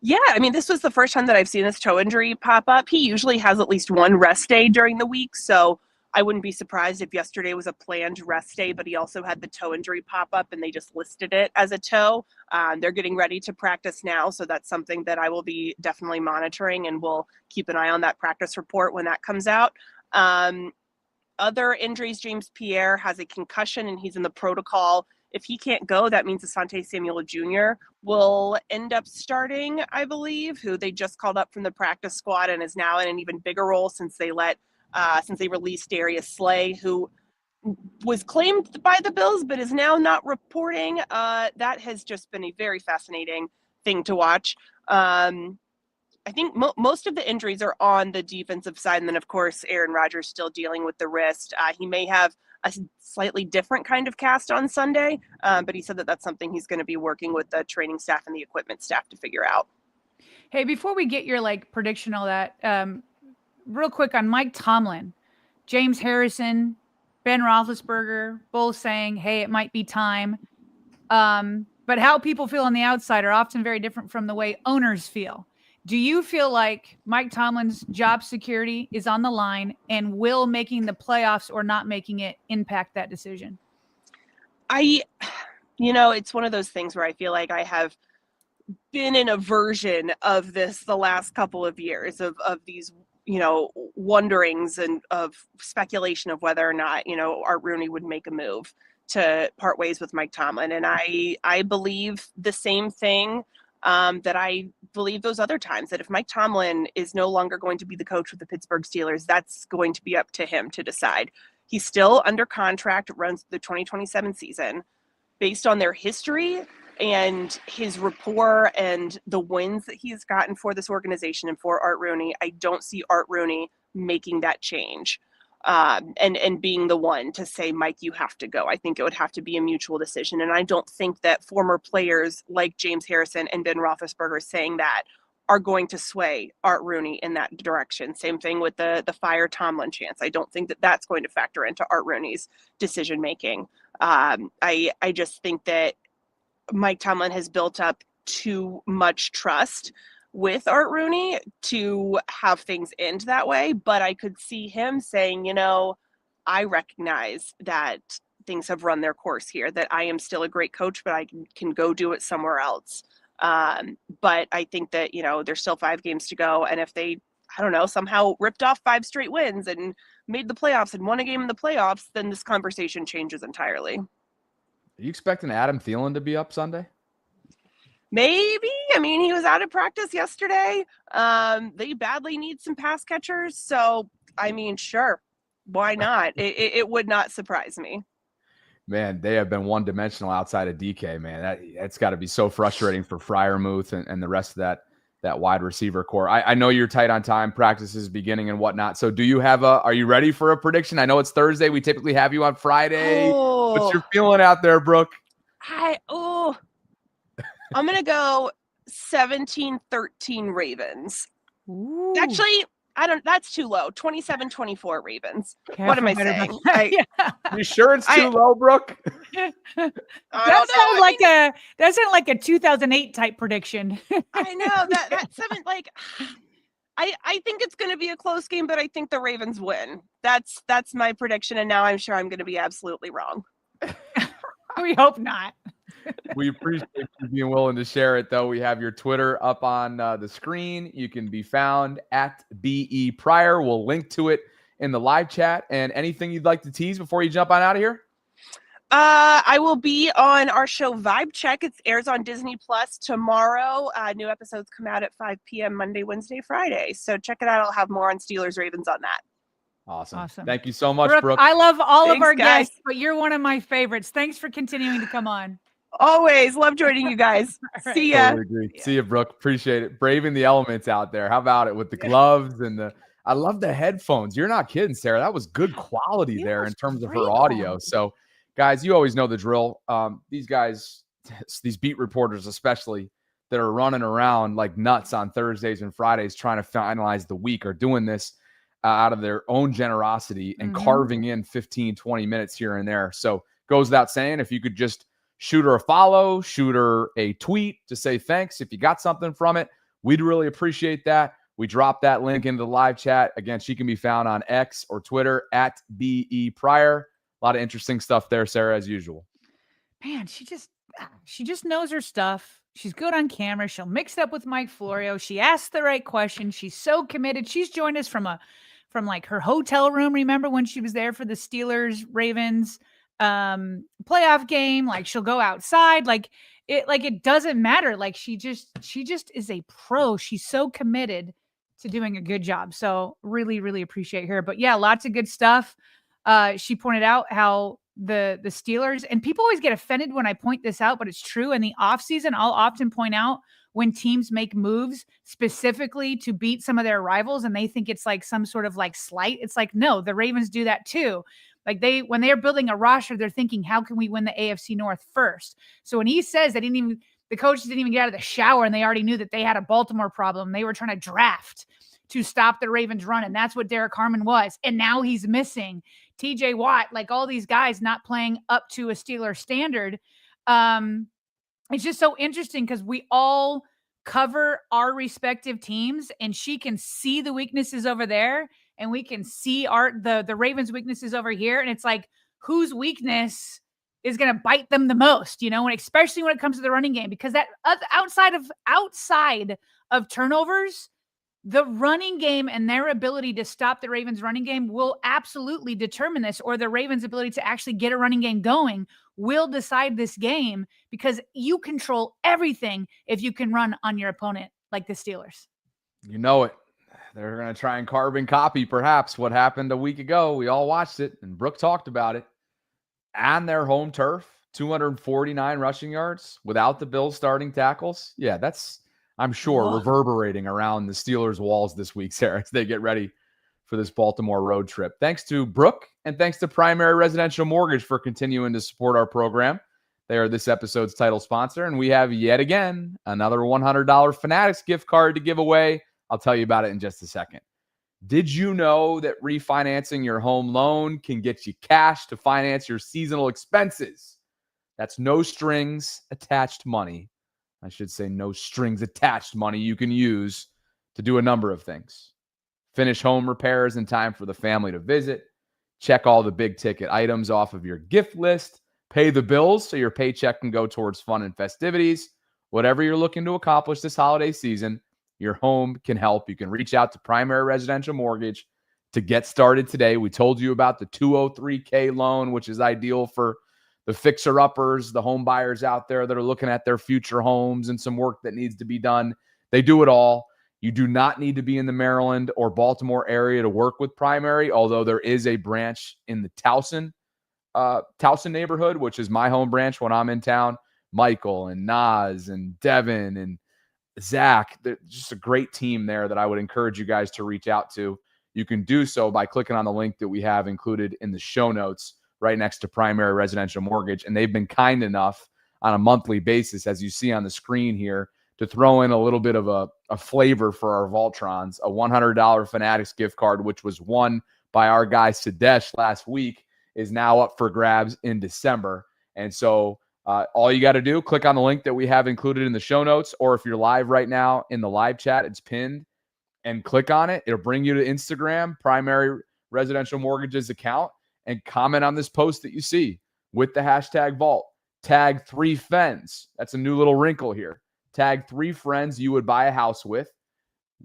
Speaker 3: Yeah, I mean, this was the first time that I've seen this toe injury pop up. He usually has at least one rest day during the week, so I wouldn't be surprised if yesterday was a planned rest day, but he also had the toe injury pop up and they just listed it as a toe. They're getting ready to practice now, so that's something that I will be definitely monitoring, and we'll keep an eye on that practice report when that comes out. Other injuries, James Pierre has a concussion and he's in the protocol. If he can't go, that means Asante Samuel Jr. will end up starting, I believe, who they just called up from the practice squad and is now in an even bigger role since they released Darius Slay, who was claimed by the Bills but is now not reporting. That has just been a very fascinating thing to watch. I think most of the injuries are on the defensive side. And then, of course, Aaron Rodgers still dealing with the wrist. He may have a slightly different kind of cast on Sunday, but he said that that's something he's going to be working with the training staff and the equipment staff to figure out.
Speaker 2: Hey, before we get your prediction, all that, real quick on Mike Tomlin, James Harrison, Ben Roethlisberger, both saying, hey, it might be time. But how people feel on the outside are often very different from the way owners feel. Do you feel like Mike Tomlin's job security is on the line, and will making the playoffs or not making it impact that decision?
Speaker 3: It's one of those things where I feel like I have been in a version of this the last couple of years of these, wonderings and of speculation of whether or not, Art Rooney would make a move to part ways with Mike Tomlin. And I believe the same thing that I believe those other times, that if Mike Tomlin is no longer going to be the coach with the Pittsburgh Steelers, that's going to be up to him to decide. He's still under contract, runs the 2027 season. Based on their history and his rapport and the wins that he's gotten for this organization and for Art Rooney, I don't see Art Rooney making that change and being the one to say, Mike, you have to go. I think it would have to be a mutual decision. And I don't think that former players like James Harrison and Ben Roethlisberger saying that are going to sway Art Rooney in that direction. Same thing with the fire Tomlin chance. I don't think that that's going to factor into Art Rooney's decision making. I just think that Mike Tomlin has built up too much trust with Art Rooney to have things end that way. But I could see him saying, I recognize that things have run their course here, that I am still a great coach, but I can go do it somewhere else. But I think that, there's still 5 games to go. And if they, somehow ripped off 5 straight wins and made the playoffs and won a game in the playoffs, then this conversation changes entirely.
Speaker 1: Are you expecting Adam Thielen to be up Sunday?
Speaker 3: Maybe. I mean, he was out of practice yesterday. They badly need some pass catchers. So, sure. Why not? It would not surprise me.
Speaker 1: Man, they have been one-dimensional outside of DK, man. That's got to be so frustrating for Freiermuth and the rest of that wide receiver core. I know you're tight on time, practices beginning and whatnot. So do you have are you ready for a prediction? I know it's Thursday. We typically have you on Friday. What's your feeling out there, Brooke?
Speaker 3: I'm going to go 17-13 Ravens.
Speaker 2: Ooh.
Speaker 3: Actually, that's too low. 27-24 Ravens.
Speaker 2: Careful,
Speaker 3: what am I saying?
Speaker 1: You sure it's too low, Brooke?
Speaker 2: That sounds like a 2008 type prediction.
Speaker 3: I know that 7, I think it's going to be a close game, but I think the Ravens win. That's my prediction. And now I'm sure I'm going to be absolutely wrong.
Speaker 2: We hope not.
Speaker 1: We appreciate you being willing to share it, though. We have your Twitter up on the screen. You can be found at BE Pryor. We'll link to it in the live chat. And anything you'd like to tease before you jump on out of here?
Speaker 3: I will be on our show Vibe Check. It airs on Disney Plus tomorrow. New episodes come out at 5 p.m. Monday, Wednesday, Friday. So check it out. I'll have more on Steelers Ravens on that.
Speaker 1: Awesome. Thank you so much, Brooke.
Speaker 2: I love all of our
Speaker 3: guys.
Speaker 2: guests, but you're one of my favorites. Thanks for continuing to come on.
Speaker 3: Always love joining you guys.
Speaker 2: Right.
Speaker 3: See ya.
Speaker 1: Totally agree. Yeah. See you, Brooke. Appreciate it. Braving the elements out there. How about it with the gloves and I love the headphones. You're not kidding, Sarah. That was good quality there in terms of her audio. So, guys, you always know the drill. These guys, these beat reporters especially, that are running around like nuts on Thursdays and Fridays trying to finalize the week are doing this out of their own generosity and carving in 15, 20 minutes here and there. So, goes without saying, if you could just shoot her a follow, shoot her a tweet to say thanks if you got something from it. We'd really appreciate that. We dropped that link into the live chat. Again, she can be found on X or Twitter at BE Pryor. A lot of interesting stuff there, Sarah, as usual.
Speaker 2: Man, she just knows her stuff. She's good on camera. She'll mix it up with Mike Florio. She asks the right questions. She's so committed. She's joined us from like her hotel room. Remember when she was there for the Steelers Ravens playoff game? Like, she'll go outside. Like it doesn't matter. Like, she just is a pro. She's so committed to doing a good job. So really, really appreciate her. But yeah, lots of good stuff. She pointed out how the Steelers, and people always get offended when I point this out, but it's true. In the offseason, I'll often point out when teams make moves specifically to beat some of their rivals and they think it's like some sort of like slight. It's like, no, the Ravens do that too. Like, when they're building a roster, they're thinking, how can we win the AFC North first? So when he says the coaches didn't even get out of the shower and they already knew that they had a Baltimore problem, they were trying to draft to stop the Ravens run. And that's what Derek Harmon was. And now he's missing TJ Watt, like all these guys not playing up to a Steeler standard. It's just so interesting because we all cover our respective teams, and she can see the weaknesses over there and we can see the Ravens weaknesses over here. And it's like, whose weakness is going to bite them the most, and especially when it comes to the running game, because that outside of turnovers, the running game and their ability to stop the Ravens running game will absolutely determine this, or the Ravens' ability to actually get a running game going will decide this game, because you control everything if you can run on your opponent like the Steelers.
Speaker 1: You know it. They're going to try and carbon copy perhaps what happened a week ago. We all watched it, and Brooke talked about it. On their home turf, 249 rushing yards without the Bills starting tackles. Yeah, that's, I'm sure, reverberating around the Steelers' walls this week, Sarah, as they get ready for this Baltimore road trip. Thanks to Brooke, and thanks to Primary Residential Mortgage for continuing to support our program. They are this episode's title sponsor, and we have yet again another $100 Fanatics gift card to give away. I'll tell you about it in just a second. Did you know that refinancing your home loan can get you cash to finance your seasonal expenses? That's no strings attached money. I should say no strings attached money you can use to do a number of things. Finish home repairs in time for the family to visit. Check all the big ticket items off of your gift list. Pay the bills so your paycheck can go towards fun and festivities. Whatever you're looking to accomplish this holiday season, your home can help. You can reach out to Primary Residential Mortgage to get started today. We told you about the 203K loan, which is ideal for the fixer-uppers, the home buyers out there that are looking at their future homes and some work that needs to be done. They do it all. You do not need to be in the Maryland or Baltimore area to work with Primary, although there is a branch in the Towson neighborhood, which is my home branch when I'm in town. Michael and Naz and Devin and Zach, they're just a great team there that I would encourage you guys to reach out to. You can do so by clicking on the link that we have included in the show notes right next to Primary Residential Mortgage. And they've been kind enough on a monthly basis, as you see on the screen here, to throw in a little bit of a flavor for our Vaultrons, a $100 Fanatics gift card, which was won by our guy Sadesh last week, is now up for grabs in December. And so all you got to do, click on the link that we have included in the show notes, or if you're live right now in the live chat, it's pinned, and click on it. It'll bring you to Instagram, Primary Residential Mortgages account, and comment on this post that you see with the hashtag Vault. Tag 3 friends. That's a new little wrinkle here. Tag 3 friends you would buy a house with.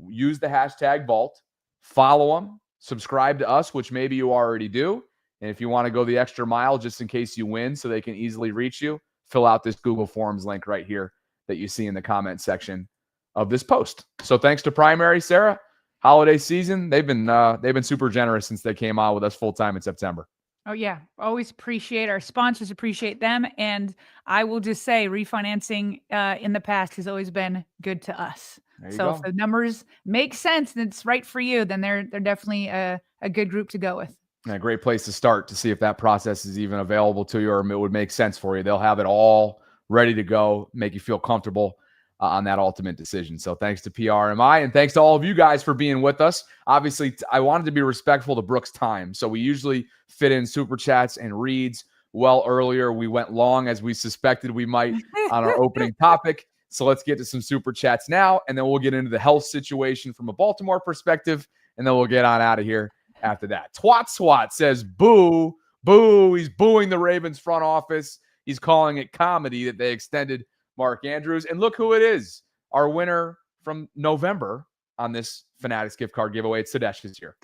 Speaker 1: Use the hashtag Vault. Follow them. Subscribe to us, which maybe you already do. And if you want to go the extra mile just in case you win so they can easily reach you, fill out this Google Forms link right here that you see in the comment section of this post. So thanks to Primary, Sarah. Holiday season, they've been super generous since they came on with us full time in September.
Speaker 2: Oh yeah, always appreciate our sponsors, appreciate them, and I will just say refinancing in the past has always been good to us. So if the numbers make sense and it's right for you, then they're definitely a good group to go with.
Speaker 1: And a great place to start to see if that process is even available to you or it would make sense for you. They'll have it all ready to go, make you feel comfortable on that ultimate decision. So thanks to PRMI, and thanks to all of you guys for being with us. Obviously, I wanted to be respectful to Brooke's time. So we usually fit in super chats and reads well earlier. We went long as we suspected we might on our opening topic. So let's get to some super chats now, and then we'll get into the health situation from a Baltimore perspective, and then we'll get on out of here after that. Swat says, boo, boo. He's booing the Ravens front office. He's calling it comedy that they extended Mark Andrews. And look who it is. Our winner from November on this Fanatics gift card giveaway. It's Sadesh is here.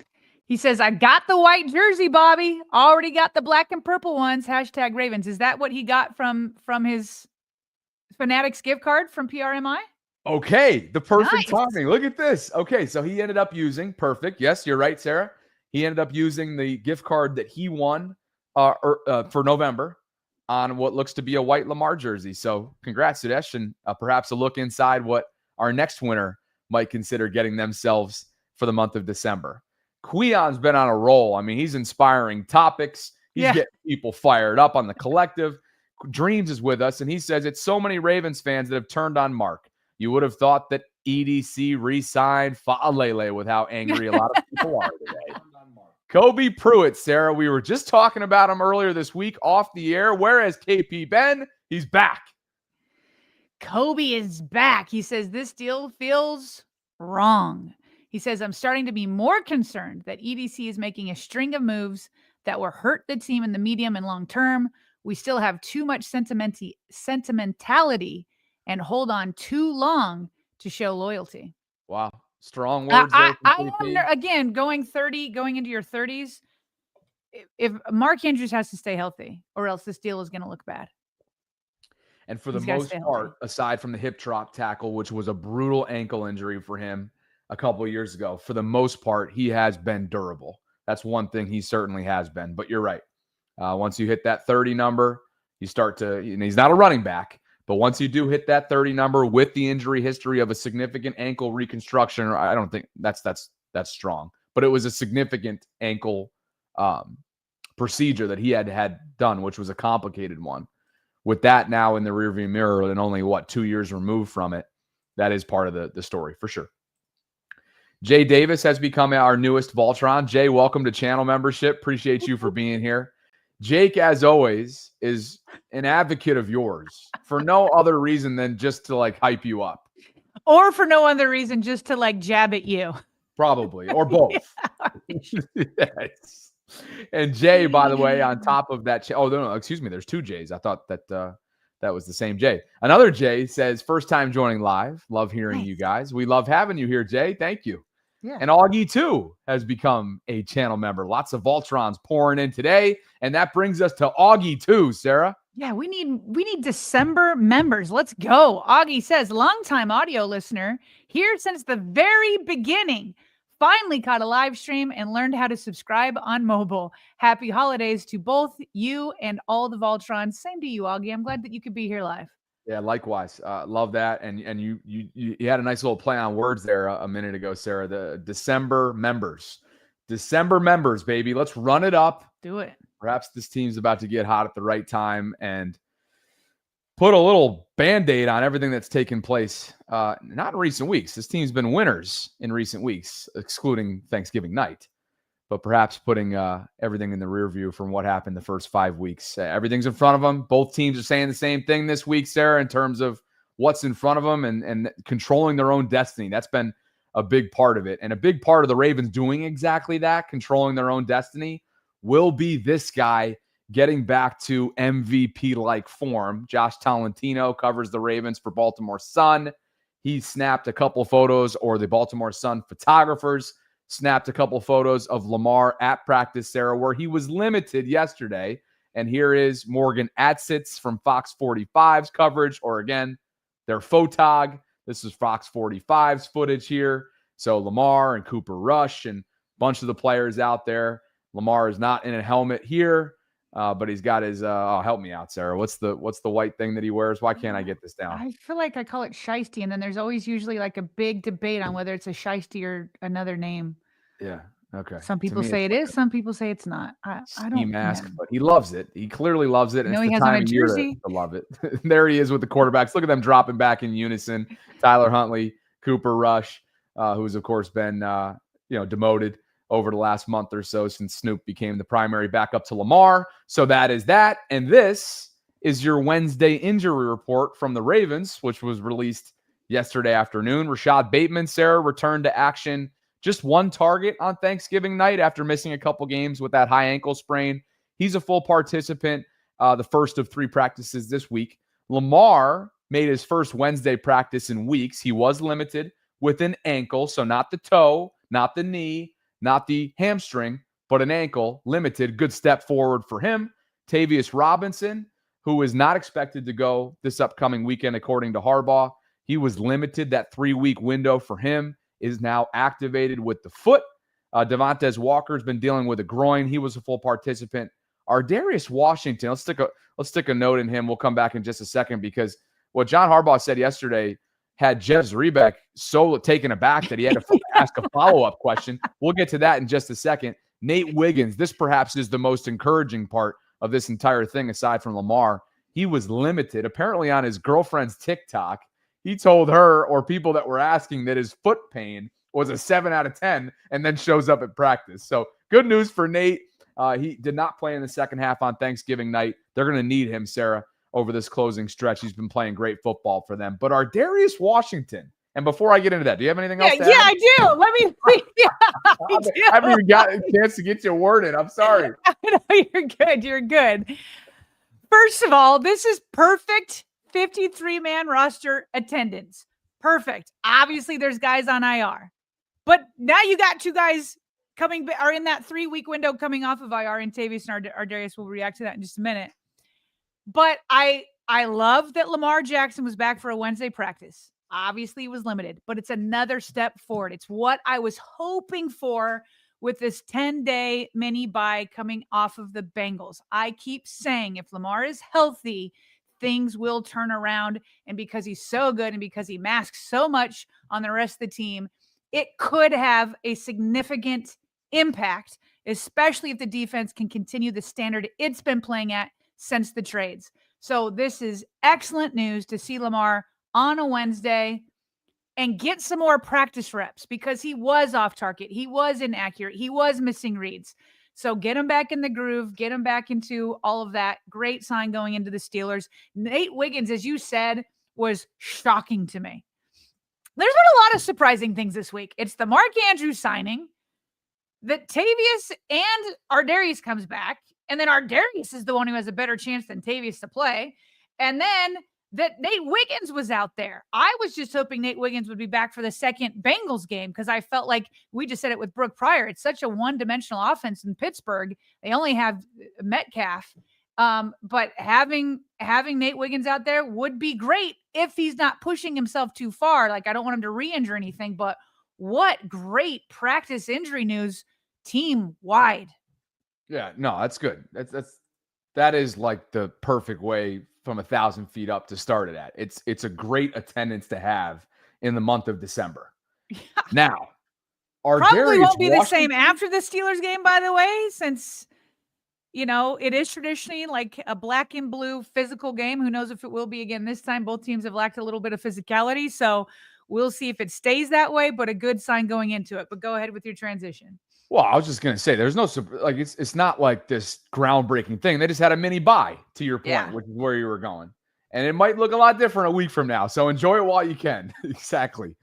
Speaker 2: He says, I got the white jersey, Bobby. Already got the black and purple ones. # Ravens. Is that what he got from his Fanatics gift card from PRMI?
Speaker 1: Okay, the perfect
Speaker 2: Nice.
Speaker 1: timing. Look at this. Okay, so he ended up using, perfect. Yes, you're right, Sarah. He ended up using the gift card that he won for November on what looks to be a white Lamar jersey. So congrats, Sudesh, and perhaps a look inside what our next winner might consider getting themselves for the month of December. Quion's been on a roll. I mean, he's inspiring topics. He's getting people fired up on the collective. Dreams is with us, and he says it's so many Ravens fans that have turned on Mark. You would have thought that EDC re-signed Fa'alele with how angry a lot of people are today. Kobe Pruitt, Sarah, we were just talking about him earlier this week off the air. Whereas KP Ben, he's back.
Speaker 2: Kobe is back. He says this deal feels wrong. He says, I'm starting to be more concerned that EDC is making a string of moves that will hurt the team in the medium and long term. We still have too much sentimentality and hold on too long to show loyalty.
Speaker 1: Wow. Strong words.
Speaker 2: I wonder, again, going into your 30s, if Mark Andrews has to stay healthy or else this deal is going to look bad.
Speaker 1: And for the most part, aside from the hip drop tackle, which was a brutal ankle injury for him a couple of years ago, for the most part, he has been durable. That's one thing he certainly has been. But you're right. Once you hit that 30 number, you start to, and he's not a running back, but once you do hit that 30 number with the injury history of a significant ankle reconstruction, I don't think that's strong, but it was a significant ankle procedure that he had done, which was a complicated one. With that now in the rearview mirror and only 2 years removed from it, that is part of the story for sure. Jay Davis has become our newest Vaultron. Jay, welcome to channel membership. Appreciate you for being here. Jake, as always, is an advocate of yours for no other reason than just to hype you up.
Speaker 2: Or for no other reason, just to jab at you.
Speaker 1: Probably, or both. Yes. And Jay, by the way, on top of that, no, excuse me, there's two Jays. I thought that that was the same Jay. Another Jay says, first time joining live. Love hearing you guys. We love having you here, Jay. Thank you. Yeah. And Augie, too, has become a channel member. Lots of Vaultrons pouring in today. And that brings us to Augie, too, Sarah.
Speaker 2: Yeah, we need December members. Let's go. Augie says, longtime audio listener, here since the very beginning. Finally caught a live stream and learned how to subscribe on mobile. Happy holidays to both you and all the Vaultrons. Same to you, Augie. I'm glad that you could be here live.
Speaker 1: Yeah, likewise. Love that. And you had a nice little play on words there a minute ago, Sarah. The December members. December members, baby. Let's run it up.
Speaker 2: Do it.
Speaker 1: Perhaps this team's about to get hot at the right time and put a little Band-Aid on everything that's taken place. Not in recent weeks. This team's been winners in recent weeks, excluding Thanksgiving night. But perhaps putting everything in the rear view from what happened the first 5 weeks. Everything's in front of them. Both teams are saying the same thing this week, Sarah, in terms of what's in front of them and controlling their own destiny. That's been a big part of it. And a big part of the Ravens doing exactly that, controlling their own destiny, will be this guy getting back to MVP-like form. Josh Tolentino covers the Ravens for Baltimore Sun. He snapped a couple photos, or the Baltimore Sun photographers snapped a couple photos of Lamar at practice, Sarah, where he was limited yesterday. And here is Morgan Atsitz from Fox 45's coverage, or again, their photog. This is Fox 45's footage here. So Lamar and Cooper Rush and a bunch of the players out there. Lamar is not in a helmet here, but he's got his, help me out, Sarah. What's the white thing that he wears? Why can't I get this down?
Speaker 2: I feel like I call it shiesty, and then there's always usually a big debate on whether it's a shiesty or another name.
Speaker 1: Yeah. Okay.
Speaker 2: Some people say it is. Some people say it's not. I don't
Speaker 1: know. But he loves it. He clearly loves it. And
Speaker 2: he has on a jersey
Speaker 1: to love it. There he is with the quarterbacks. Look at them dropping back in unison. Tyler Huntley, Cooper Rush, who's of course been demoted over the last month or so since Snoop became the primary backup to Lamar. So that is that. And this is your Wednesday injury report from the Ravens, which was released yesterday afternoon. Rashad Bateman, Sarah, returned to action. Just one target on Thanksgiving night after missing a couple games with that high ankle sprain. He's a full participant, the first of 3 practices this week. Lamar made his first Wednesday practice in weeks. He was limited with an ankle, so not the toe, not the knee, not the hamstring, but an ankle, limited. Good step forward for him. Tavius Robinson, who is not expected to go this upcoming weekend, according to Harbaugh. He was limited. That 3-week window for him is now activated with the foot. Devontae Walker's been dealing with a groin. He was a full participant. Ardarius Washington, let's stick a note in him. We'll come back in just a second, because what John Harbaugh said yesterday had Jeff Zrebeck so taken aback that he had to ask a follow-up question. We'll get to that in just a second. Nate Wiggins, this perhaps is the most encouraging part of this entire thing aside from Lamar. He was limited. Apparently on his girlfriend's TikTok, he told her or people that were asking that his foot pain was a 7 out of 10 and then shows up at practice. So good news for Nate. He did not play in the second half on Thanksgiving night. They're going to need him, Sarah, over this closing stretch. He's been playing great football for them. But Ardarius Washington, and before I get into that, do you have anything else to add?
Speaker 2: Yeah, I do. Let me.
Speaker 1: I haven't even got a chance to get your word in. I'm sorry.
Speaker 2: No, you're good. You're good. First of all, this is perfect 53-man roster attendance. Perfect. Obviously, there's guys on IR. But now you got 2 guys are in that 3-week window coming off of IR, and Tavius and Ardarius will react to that in just a minute. But I love that Lamar Jackson was back for a Wednesday practice. Obviously, he was limited, but it's another step forward. It's what I was hoping for with this 10-day mini bye coming off of the Bengals. I keep saying if Lamar is healthy, things will turn around. And because he's so good and because he masks so much on the rest of the team, it could have a significant impact, especially if the defense can continue the standard it's been playing at since the trades. So this is excellent news to see Lamar on a Wednesday and get some more practice reps, because he was off target. He was inaccurate. He was missing reads. So get him back in the groove, get him back into all of that. Great sign going into the Steelers. Nate Wiggins, as you said, was shocking to me. There's been a lot of surprising things this week. It's the Mark Andrews signing, that Tavius and Ardarius comes back, and then Ardarius is the one who has a better chance than Tavius to play, and then that Nate Wiggins was out there. I was just hoping Nate Wiggins would be back for the second Bengals game, because I felt like we just said it with Brooke Pryor. It's such a one-dimensional offense in Pittsburgh. They only have Metcalf. But having Nate Wiggins out there would be great if he's not pushing himself too far. Like, I don't want him to re-injure anything, but what great practice injury news team-wide.
Speaker 1: Yeah, no, that's good. That is like the perfect way from 1,000 feet up to start it at. It's a great attendance to have in the month of December. Yeah. Now,
Speaker 2: probably won't be the same after the Steelers game, by the way, since it is traditionally like a black and blue physical game. Who knows if it will be again this time? Both teams have lacked a little bit of physicality, so we'll see if it stays that way. But a good sign going into it. But go ahead with your transition.
Speaker 1: Well, I was just going to say, there's no, like, it's not like this groundbreaking thing. They just had a mini bye, to your point, which is where you were going. And it might look a lot different a week from now. So enjoy it while you can. Exactly.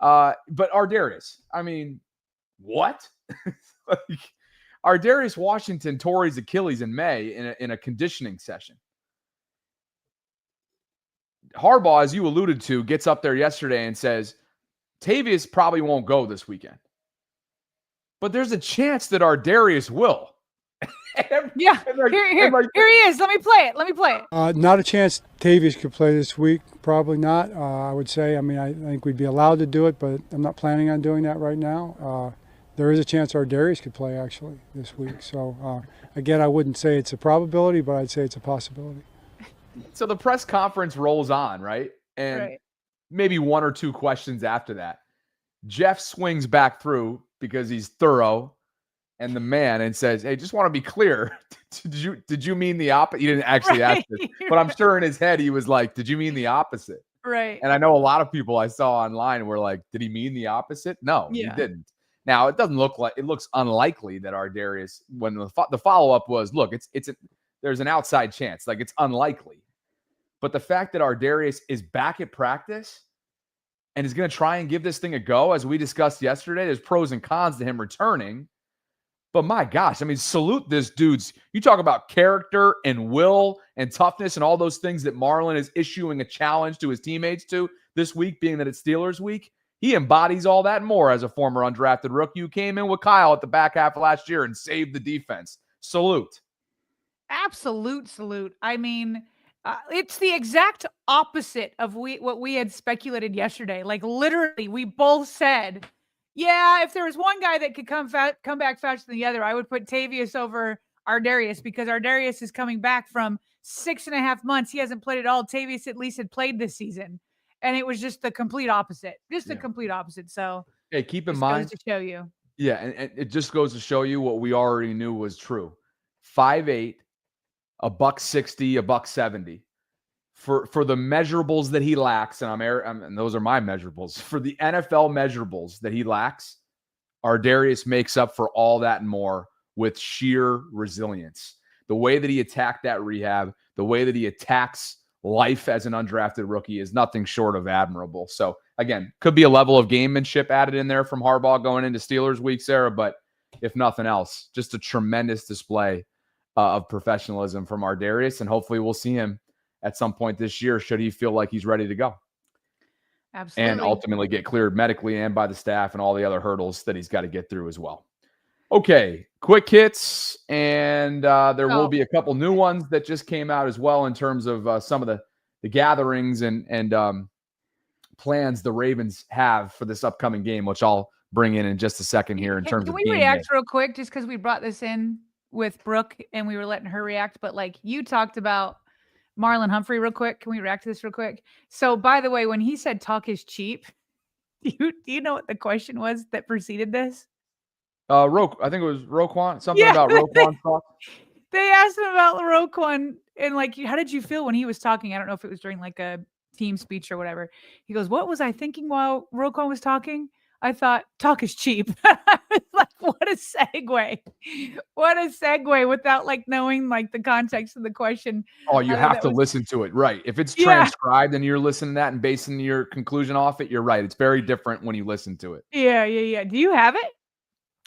Speaker 1: But Ardarius, I mean, what? Like, Ardarius Washington tore his Achilles in May in a conditioning session. Harbaugh, as you alluded to, gets up there yesterday and says, Tavius probably won't go this weekend. But there's a chance that Ardarius will.
Speaker 2: Here he is. Let me play it.
Speaker 4: Not a chance Tavius could play this week. Probably not. I would say. I mean, I think we'd be allowed to do it, but I'm not planning on doing that right now. There is a chance Ardarius could play actually this week. So again, I wouldn't say it's a probability, but I'd say it's a possibility.
Speaker 1: So the press conference rolls on, right? And maybe 1 or 2 questions after that, Jeff swings back through, because he's thorough and the man, and says, hey, just want to be clear. Did you mean the opposite? He didn't actually ask this, but I'm sure in his head he was like, did you mean the opposite?
Speaker 2: Right.
Speaker 1: And I know a lot of people I saw online were like, did he mean the opposite? No, he didn't. Now, it doesn't look like, it looks unlikely that Ardarius, when the follow-up was, look, there's an outside chance. Like, it's unlikely. But the fact that Ardarius is back at practice and is going to try and give this thing a go, as we discussed yesterday, there's pros and cons to him returning. But my gosh, I mean, salute this dude's. You talk about character and will and toughness and all those things that Marlon is issuing a challenge to his teammates to this week, being that it's Steelers week. He embodies all that and more as a former undrafted rookie who came in with Kyle at the back half of last year and saved the defense. Salute.
Speaker 2: Absolute salute. I mean, it's the exact opposite of what we had speculated yesterday. Like literally, we both said, yeah, if there was one guy that could come back faster than the other, I would put Tavius over Ardarius, because Ardarius is coming back from 6.5 months. He hasn't played at all. Tavius at least had played this season. And it was just the complete opposite. The complete opposite. So
Speaker 1: hey, keep in mind,
Speaker 2: goes to show you.
Speaker 1: Yeah, and it just goes to show you what we already knew was true. 5'8", $160, $170. For the measurables that he lacks, and those are my measurables. For the NFL measurables that he lacks, Ardarius makes up for all that and more with sheer resilience. The way that he attacked that rehab, the way that he attacks life as an undrafted rookie is nothing short of admirable. So, again, could be a level of gamemanship added in there from Harbaugh going into Steelers week, Sarah, but if nothing else, just a tremendous display of professionalism from Ardarius, and hopefully we'll see him at some point this year should he feel like he's ready to go.
Speaker 2: Absolutely.
Speaker 1: And ultimately get cleared medically and by the staff and all the other hurdles that he's got to get through as well. Okay, quick hits, and there will be a couple new ones that just came out as well in terms of some of the gatherings and plans the Ravens have for this upcoming game, which I'll bring in just a second here in terms of
Speaker 2: Can we react real quick just because we brought this in with Brooke and we were letting her react, but like you talked about Marlon Humphrey real quick. Can we react to this real quick? So, by the way, when he said talk is cheap, do you know what the question was that preceded this?
Speaker 1: I think it was Roquan. Something about Roquan talk.
Speaker 2: They asked him about Roquan and like, how did you feel when he was talking? I don't know if it was during like a team speech or whatever. He goes, "What was I thinking while Roquan was talking? I thought talk is cheap." Like, what a segue. What a segue without like knowing like the context of the question.
Speaker 1: Oh, you have to listen to it. Right. If it's transcribed and you're listening to that and basing your conclusion off it, you're right. It's very different when you listen to it.
Speaker 2: Yeah. Do you have it?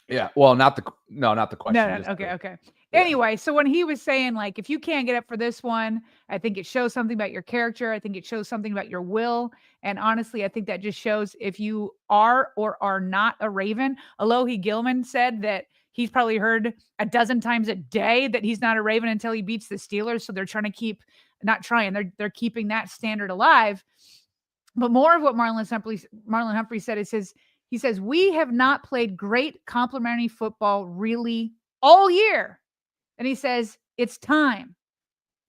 Speaker 1: Yeah. Well, not the question.
Speaker 2: No. Okay. Yeah. Anyway, so when he was saying like, if you can't get up for this one, I think it shows something about your character. I think it shows something about your will. And honestly, I think that just shows if you are or are not a Raven. Alohi Gilman said that he's probably heard a dozen times a day that he's not a Raven until he beats the Steelers. So they're they're keeping that standard alive. But more of what Marlon Humphrey said is he says, we have not played great complementary football really all year. And he says, it's time.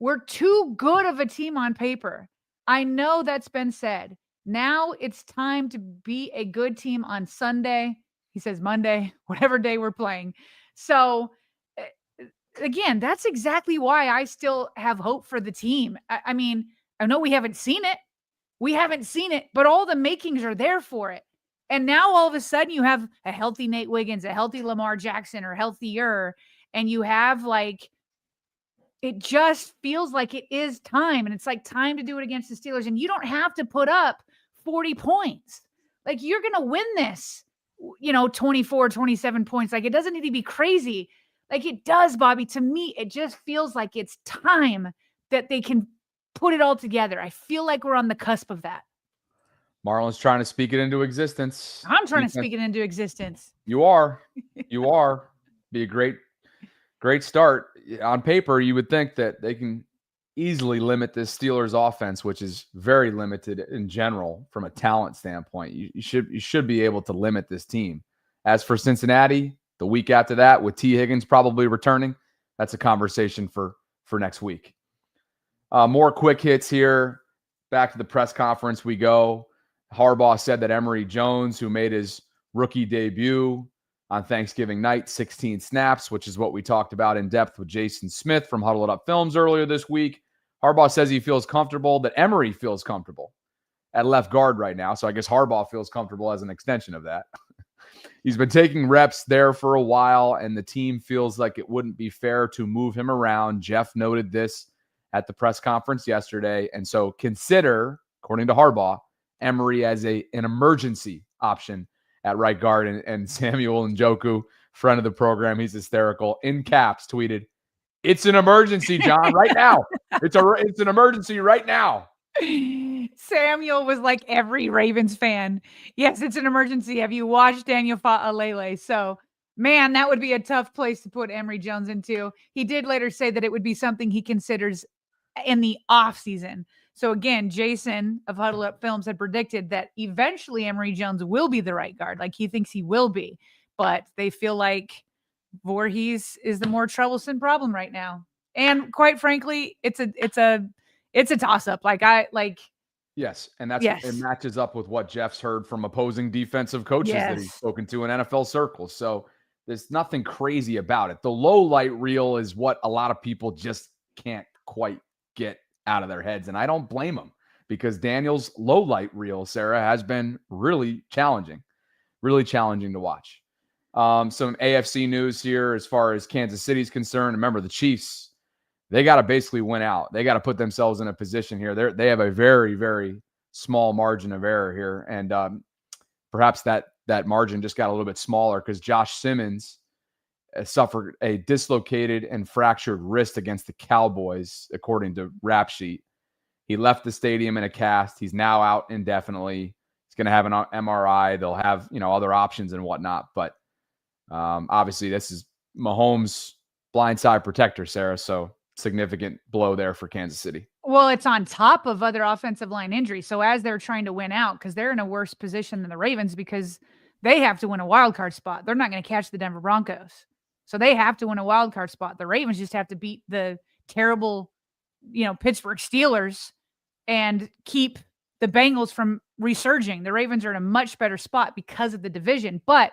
Speaker 2: We're too good of a team on paper. I know that's been said. Now it's time to be a good team on Sunday. He says Monday, whatever day we're playing. So again, that's exactly why I still have hope for the team. I mean, I know we haven't seen it, but all the makings are there for it. And now all of a sudden you have a healthy Nate Wiggins, a healthy Lamar Jackson, or healthier. And you have like, it just feels like it is time. And it's like time to do it against the Steelers. And you don't have to put up 40 points. Like you're going to win this, 24, 27 points. Like it doesn't need to be crazy. Like it does, Bobby. To me, it just feels like it's time that they can put it all together. I feel like we're on the cusp of that.
Speaker 1: Marlon's trying to speak it into existence.
Speaker 2: I'm trying to speak it into existence.
Speaker 1: You are. Be a great start. On paper, you would think that they can easily limit this Steelers offense, which is very limited in general from a talent standpoint. You should be able to limit this team. As for Cincinnati, the week after that, with T. Higgins probably returning, that's a conversation for next week. More quick hits here. Back to the press conference we go. Harbaugh said that Emory Jones, who made his rookie debut on Thanksgiving night, 16 snaps, which is what we talked about in depth with Jason Smith from Huddle It Up Films earlier this week. Harbaugh says he feels comfortable, that Emory feels comfortable at left guard right now. So I guess Harbaugh feels comfortable as an extension of that. He's been taking reps there for a while, and the team feels like it wouldn't be fair to move him around. Jeff noted this at the press conference yesterday. And so consider, according to Harbaugh, Emery as an emergency option at right guard. And Samuel Njoku, friend of the program, he's hysterical, in caps, tweeted, "It's an emergency, John, right now. It's an emergency right now."
Speaker 2: Samuel was like every Ravens fan. Yes, it's an emergency. Have you watched Daniel Fa'alele? So, man, that would be a tough place to put Emory Jones into. He did later say that it would be something he considers in the off season. So again, Jason of Huddle Up Films had predicted that eventually Emory Jones will be the right guard. Like he thinks he will be, but they feel like Voorhees is the more troublesome problem right now. And quite frankly, it's a toss up.
Speaker 1: Yes, and it matches up with what Jeff's heard from opposing defensive coaches that he's spoken to in NFL circles. So there's nothing crazy about it. The low light reel is what a lot of people just can't quite get out of their heads, and I don't blame them, because Daniel's low light reel, Sarah, has been really challenging to watch. Some AFC news here as far as Kansas City's concerned. Remember, the Chiefs, they got to basically win out. They got to put themselves in a position here. They have a very, very small margin of error here, and perhaps that margin just got a little bit smaller because Josh Simmons suffered a dislocated and fractured wrist against the Cowboys, according to Rap Sheet. He left the stadium in a cast. He's now out indefinitely. He's going to have an MRI. They'll have, other options and whatnot. But obviously, this is Mahomes' blindside protector, Sarah. So significant blow there for Kansas City.
Speaker 2: Well, it's on top of other offensive line injuries. So as they're trying to win out, because they're in a worse position than the Ravens, because they have to win a wild card spot. They're not going to catch the Denver Broncos. So they have to win a wild card spot. The Ravens just have to beat the terrible, Pittsburgh Steelers and keep the Bengals from resurging. The Ravens are in a much better spot because of the division. But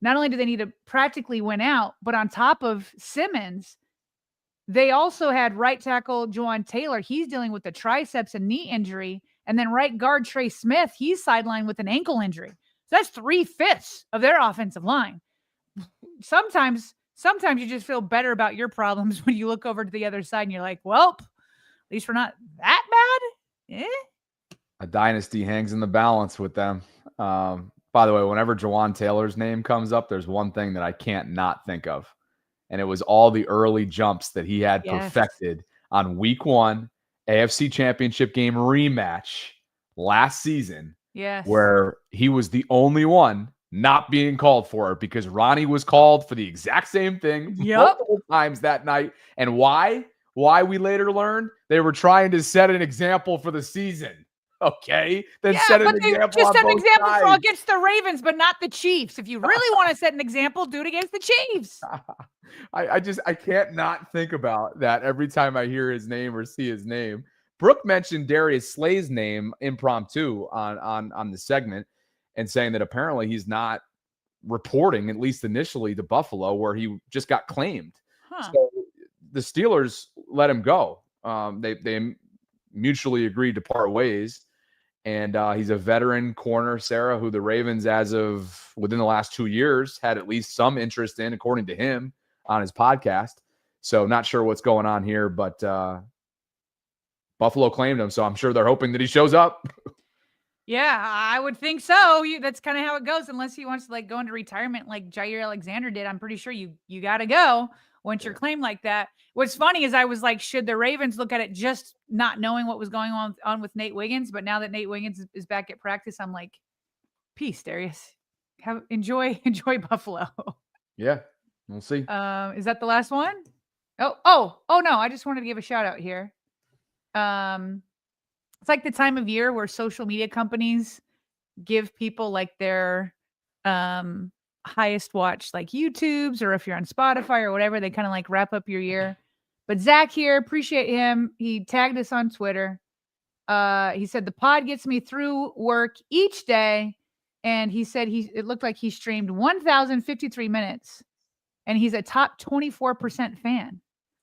Speaker 2: not only do they need to practically win out, but on top of Simmons, they also had right tackle Juwan Taylor. He's dealing with the triceps and knee injury. And then right guard Trey Smith, he's sidelined with an ankle injury. So that's 3/5 of their offensive line. Sometimes you just feel better about your problems when you look over to the other side and you're like, well, at least we're not that bad.
Speaker 1: A dynasty hangs in the balance with them. By the way, whenever Juwan Taylor's name comes up, there's one thing that I can't not think of. And it was all the early jumps that he had perfected on week 1, AFC Championship game rematch last season.
Speaker 2: Yes.
Speaker 1: Where he was the only one not being called for it, because Ronnie was called for the exact same thing multiple times that night. And why? Why, we later learned they were trying to set an example for the season. Okay, then set an example.
Speaker 2: Just set an example for against the Ravens, but not the Chiefs. If you really want to set an example, do it against the Chiefs.
Speaker 1: I can't not think about that every time I hear his name or see his name. Brooke mentioned Darius Slay's name impromptu on the segment, and saying that apparently he's not reporting, at least initially, to Buffalo, where he just got claimed. So the Steelers let him go. They mutually agreed to part ways. And he's a veteran corner, Sarah, who the Ravens, as of within the last 2 years, had at least some interest in, according to him, on his podcast. So not sure what's going on here, but Buffalo claimed him. So I'm sure they're hoping that he shows up.
Speaker 2: Yeah, I would think so. That's kind of how it goes, unless he wants to go into retirement like Jair Alexander did. I'm pretty sure you got to go once you're claimed like that. What's funny is I was like, should the Ravens look at it just not knowing what was going on with Nate Wiggins? But now that Nate Wiggins is back at practice, I'm like, peace, Darius. Enjoy Buffalo.
Speaker 1: Yeah, we'll see.
Speaker 2: Is that the last one? Oh no, I just wanted to give a shout out here. It's like the time of year where social media companies give people their highest watch, like YouTubes, or if you're on Spotify or whatever, they kind of wrap up your year. But Zach here, appreciate him. He tagged us on Twitter. He said the pod gets me through work each day. And he said it looked like he streamed 1,053 minutes, and he's a top 24% fan.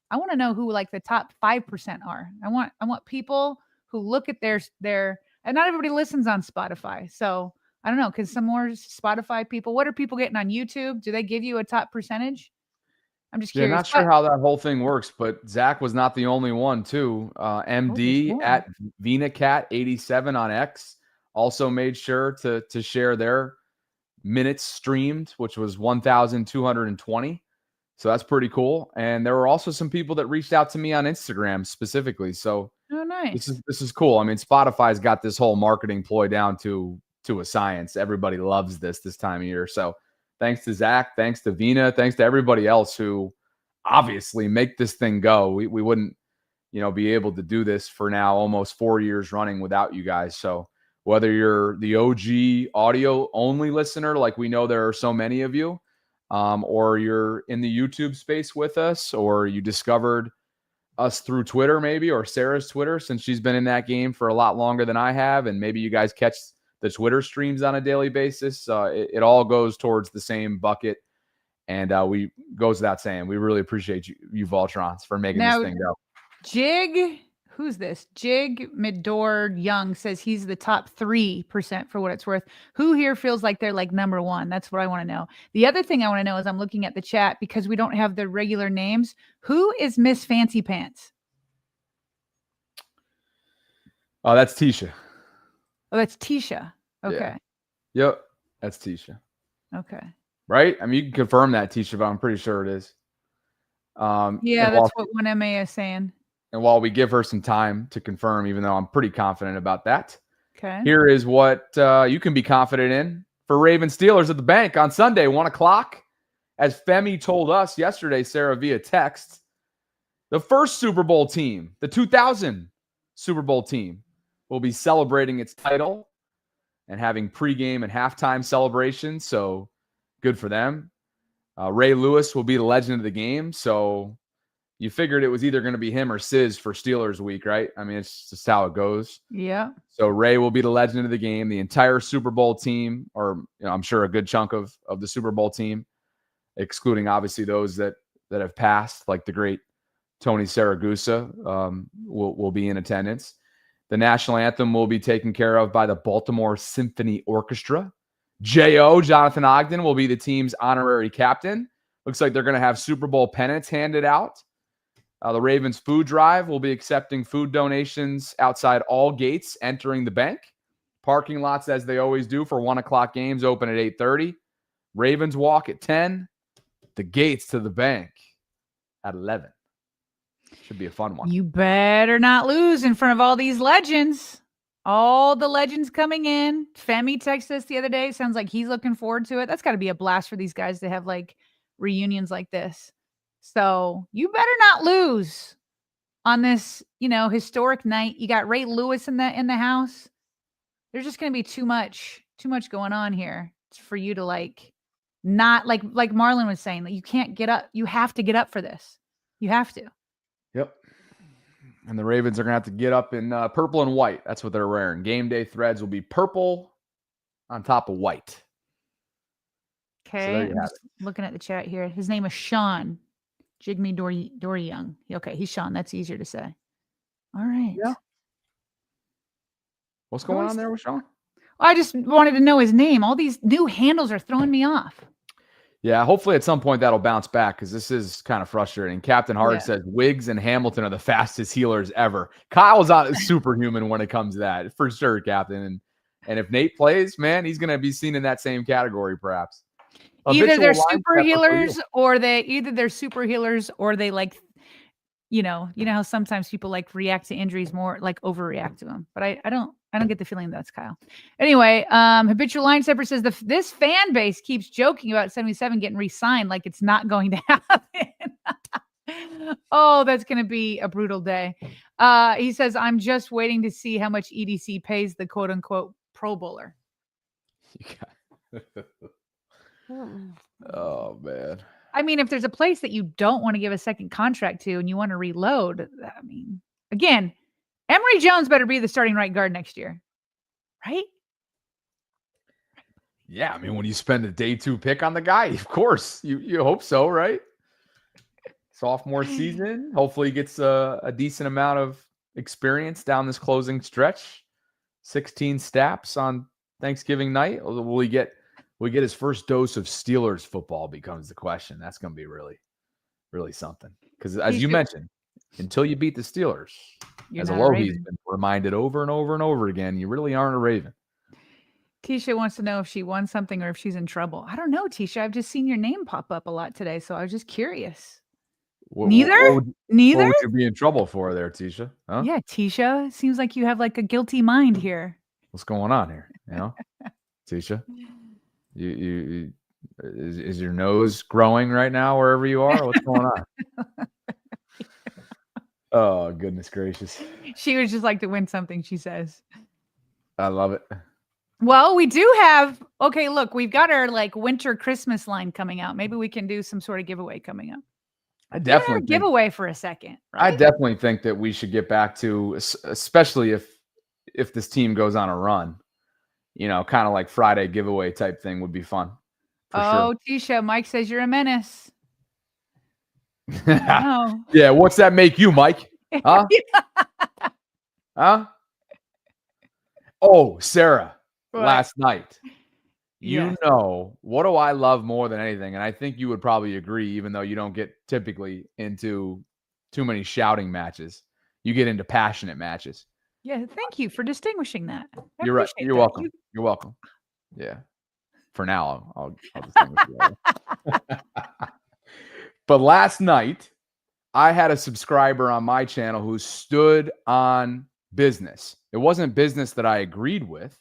Speaker 2: I want to know who the top 5% are. I want people who look at their, and not everybody listens on Spotify. So I don't know. Cause some more Spotify people, what are people getting on YouTube? Do they give you a top percentage? I'm just
Speaker 1: Yeah,
Speaker 2: curious.
Speaker 1: not sure how that whole thing works, but Zach was not the only one too. MD at VinaCat87 on X also made sure to share their minutes streamed, which was 1,220. So that's pretty cool. And there were also some people that reached out to me on Instagram specifically. So
Speaker 2: nice.
Speaker 1: This is cool. I mean, Spotify's got this whole marketing ploy down to a science. Everybody loves this time of year. So thanks to Zach, thanks to Vina, thanks to everybody else who obviously make this thing go. We wouldn't, be able to do this for now almost 4 years running without you guys. So whether you're the OG audio only listener, like we know there are so many of you, or you're in the YouTube space with us, or you discovered us through Twitter maybe, or Sarah's Twitter, since she's been in that game for a lot longer than I have, and maybe you guys catch the Twitter streams on a daily basis. It all goes towards the same bucket, and we goes without saying, we really appreciate you VAULTRONs for making this thing go.
Speaker 2: Jig, who's this? Jig Midor Young says he's the top 3% for what it's worth. Who here feels like they're like number one? That's what I want to know. The other thing I want to know is I'm looking at the chat because we don't have the regular names. Who is Miss Fancy Pants?
Speaker 1: Oh, that's Tisha.
Speaker 2: Oh, that's Tisha. Okay.
Speaker 1: Yeah. Yep. That's Tisha.
Speaker 2: Okay.
Speaker 1: Right? I mean, you can confirm that, Tisha, but I'm pretty sure it is.
Speaker 2: Yeah, that's what 1MA is saying.
Speaker 1: And while we give her some time to confirm, even though I'm pretty confident about that,
Speaker 2: okay,
Speaker 1: here is what you can be confident in for Ravens Steelers at the bank on Sunday, 1 o'clock. As Femi told us yesterday, Sarah, via text, the first Super Bowl team, the 2000 Super Bowl team, will be celebrating its title and having pregame and halftime celebrations. So good for them. Ray Lewis will be the legend of the game. So you figured it was either going to be him or Sis for Steelers week, right? I mean, it's just how it goes.
Speaker 2: Yeah.
Speaker 1: So Ray will be the legend of the game. The entire Super Bowl team, or I'm sure a good chunk of the Super Bowl team, excluding obviously those that have passed, like the great Tony Saragusa, will be in attendance. The national anthem will be taken care of by the Baltimore Symphony Orchestra. J.O. Jonathan Ogden will be the team's honorary captain. Looks like they're going to have Super Bowl pennants handed out. The Ravens food drive will be accepting food donations outside all gates entering the bank. Parking lots, as they always do, for 1 o'clock games open at 8:30. Ravens walk at 10. The gates to the bank at 11. Should be a fun one.
Speaker 2: You better not lose in front of all these legends. All the legends coming in. Femi texted us the other day. Sounds like he's looking forward to it. That's got to be a blast for these guys to have like reunions like this. So you better not lose on this, historic night. You got Ray Lewis in the house. There's just going to be too much going on here for you to not like Marlon was saying, that you can't get up. You have to get up for this. You have to.
Speaker 1: Yep. And the Ravens are going to have to get up in purple and white. That's what they're wearing. Game day threads will be purple on top of white.
Speaker 2: Okay. So looking at the chat here. His name is Sean. Jigme Dory Young. Okay, he's Sean. That's easier to say. All right.
Speaker 1: Yeah. What's going on there with Sean?
Speaker 2: I just wanted to know his name. All these new handles are throwing me off.
Speaker 1: Yeah, hopefully at some point that'll bounce back because this is kind of frustrating. Captain Hard says Wiggs and Hamilton are the fastest healers ever. Kyle's superhuman when it comes to that, for sure, Captain. And if Nate plays, man, he's going to be seen in that same category, perhaps.
Speaker 2: Either they're super healers or they like, how sometimes people react to injuries more, overreact to them. But I don't get the feeling that's Kyle. Anyway, Habitual Line Stepper says this fan base keeps joking about 77 getting re-signed like it's not going to happen. Oh, that's going to be a brutal day. He says, I'm just waiting to see how much EDC pays the quote unquote Pro Bowler.
Speaker 1: Oh, man.
Speaker 2: I mean, if there's a place that you don't want to give a second contract to and you want to reload, again, Emory Jones better be the starting right guard next year. Right?
Speaker 1: Yeah, I mean, when you spend a day 2 pick on the guy, of course, you hope so, right? Sophomore season, hopefully he gets a decent amount of experience down this closing stretch. 16 snaps on Thanksgiving night. Will he get his first dose of Steelers football becomes the question. That's going to be really, really something. Because as you mentioned, until you beat the Steelers, as Alohi's been reminded over and over and over again, you really aren't a Raven.
Speaker 2: Tisha wants to know if she won something or if she's in trouble. I don't know, Tisha. I've just seen your name pop up a lot today, so I was just curious. Neither?
Speaker 1: Neither? What would you be in trouble for there, Tisha? Huh?
Speaker 2: Yeah, Tisha. Seems like you have like a guilty mind here.
Speaker 1: What's going on here? You know, Tisha? Is your nose growing right now wherever you are? What's going on? Oh, goodness gracious.
Speaker 2: She would just like to win something, she says.
Speaker 1: I love it.
Speaker 2: Well, we do have, okay, look, we've got our like winter Christmas line coming out. Maybe we can do some sort of giveaway coming up.
Speaker 1: I definitely
Speaker 2: giveaway for a second. Right?
Speaker 1: I definitely think that we should get back to, especially if this team goes on a run, you know, kind of like Friday giveaway type thing would be fun.
Speaker 2: Oh, sure. Tisha, Mike says you're a menace.
Speaker 1: Yeah, what's that make you, Mike? Huh? Huh? Oh, Sarah. What? Last night, you know, what do I love more than anything? And I think you would probably agree, even though you don't get typically into too many shouting matches. You get into passionate matches.
Speaker 2: Yeah, thank you for distinguishing that.
Speaker 1: You're right. You're welcome. You're welcome. Yeah. For now, I'll distinguish you. But last night, I had a subscriber on my channel who stood on business. It wasn't business that I agreed with.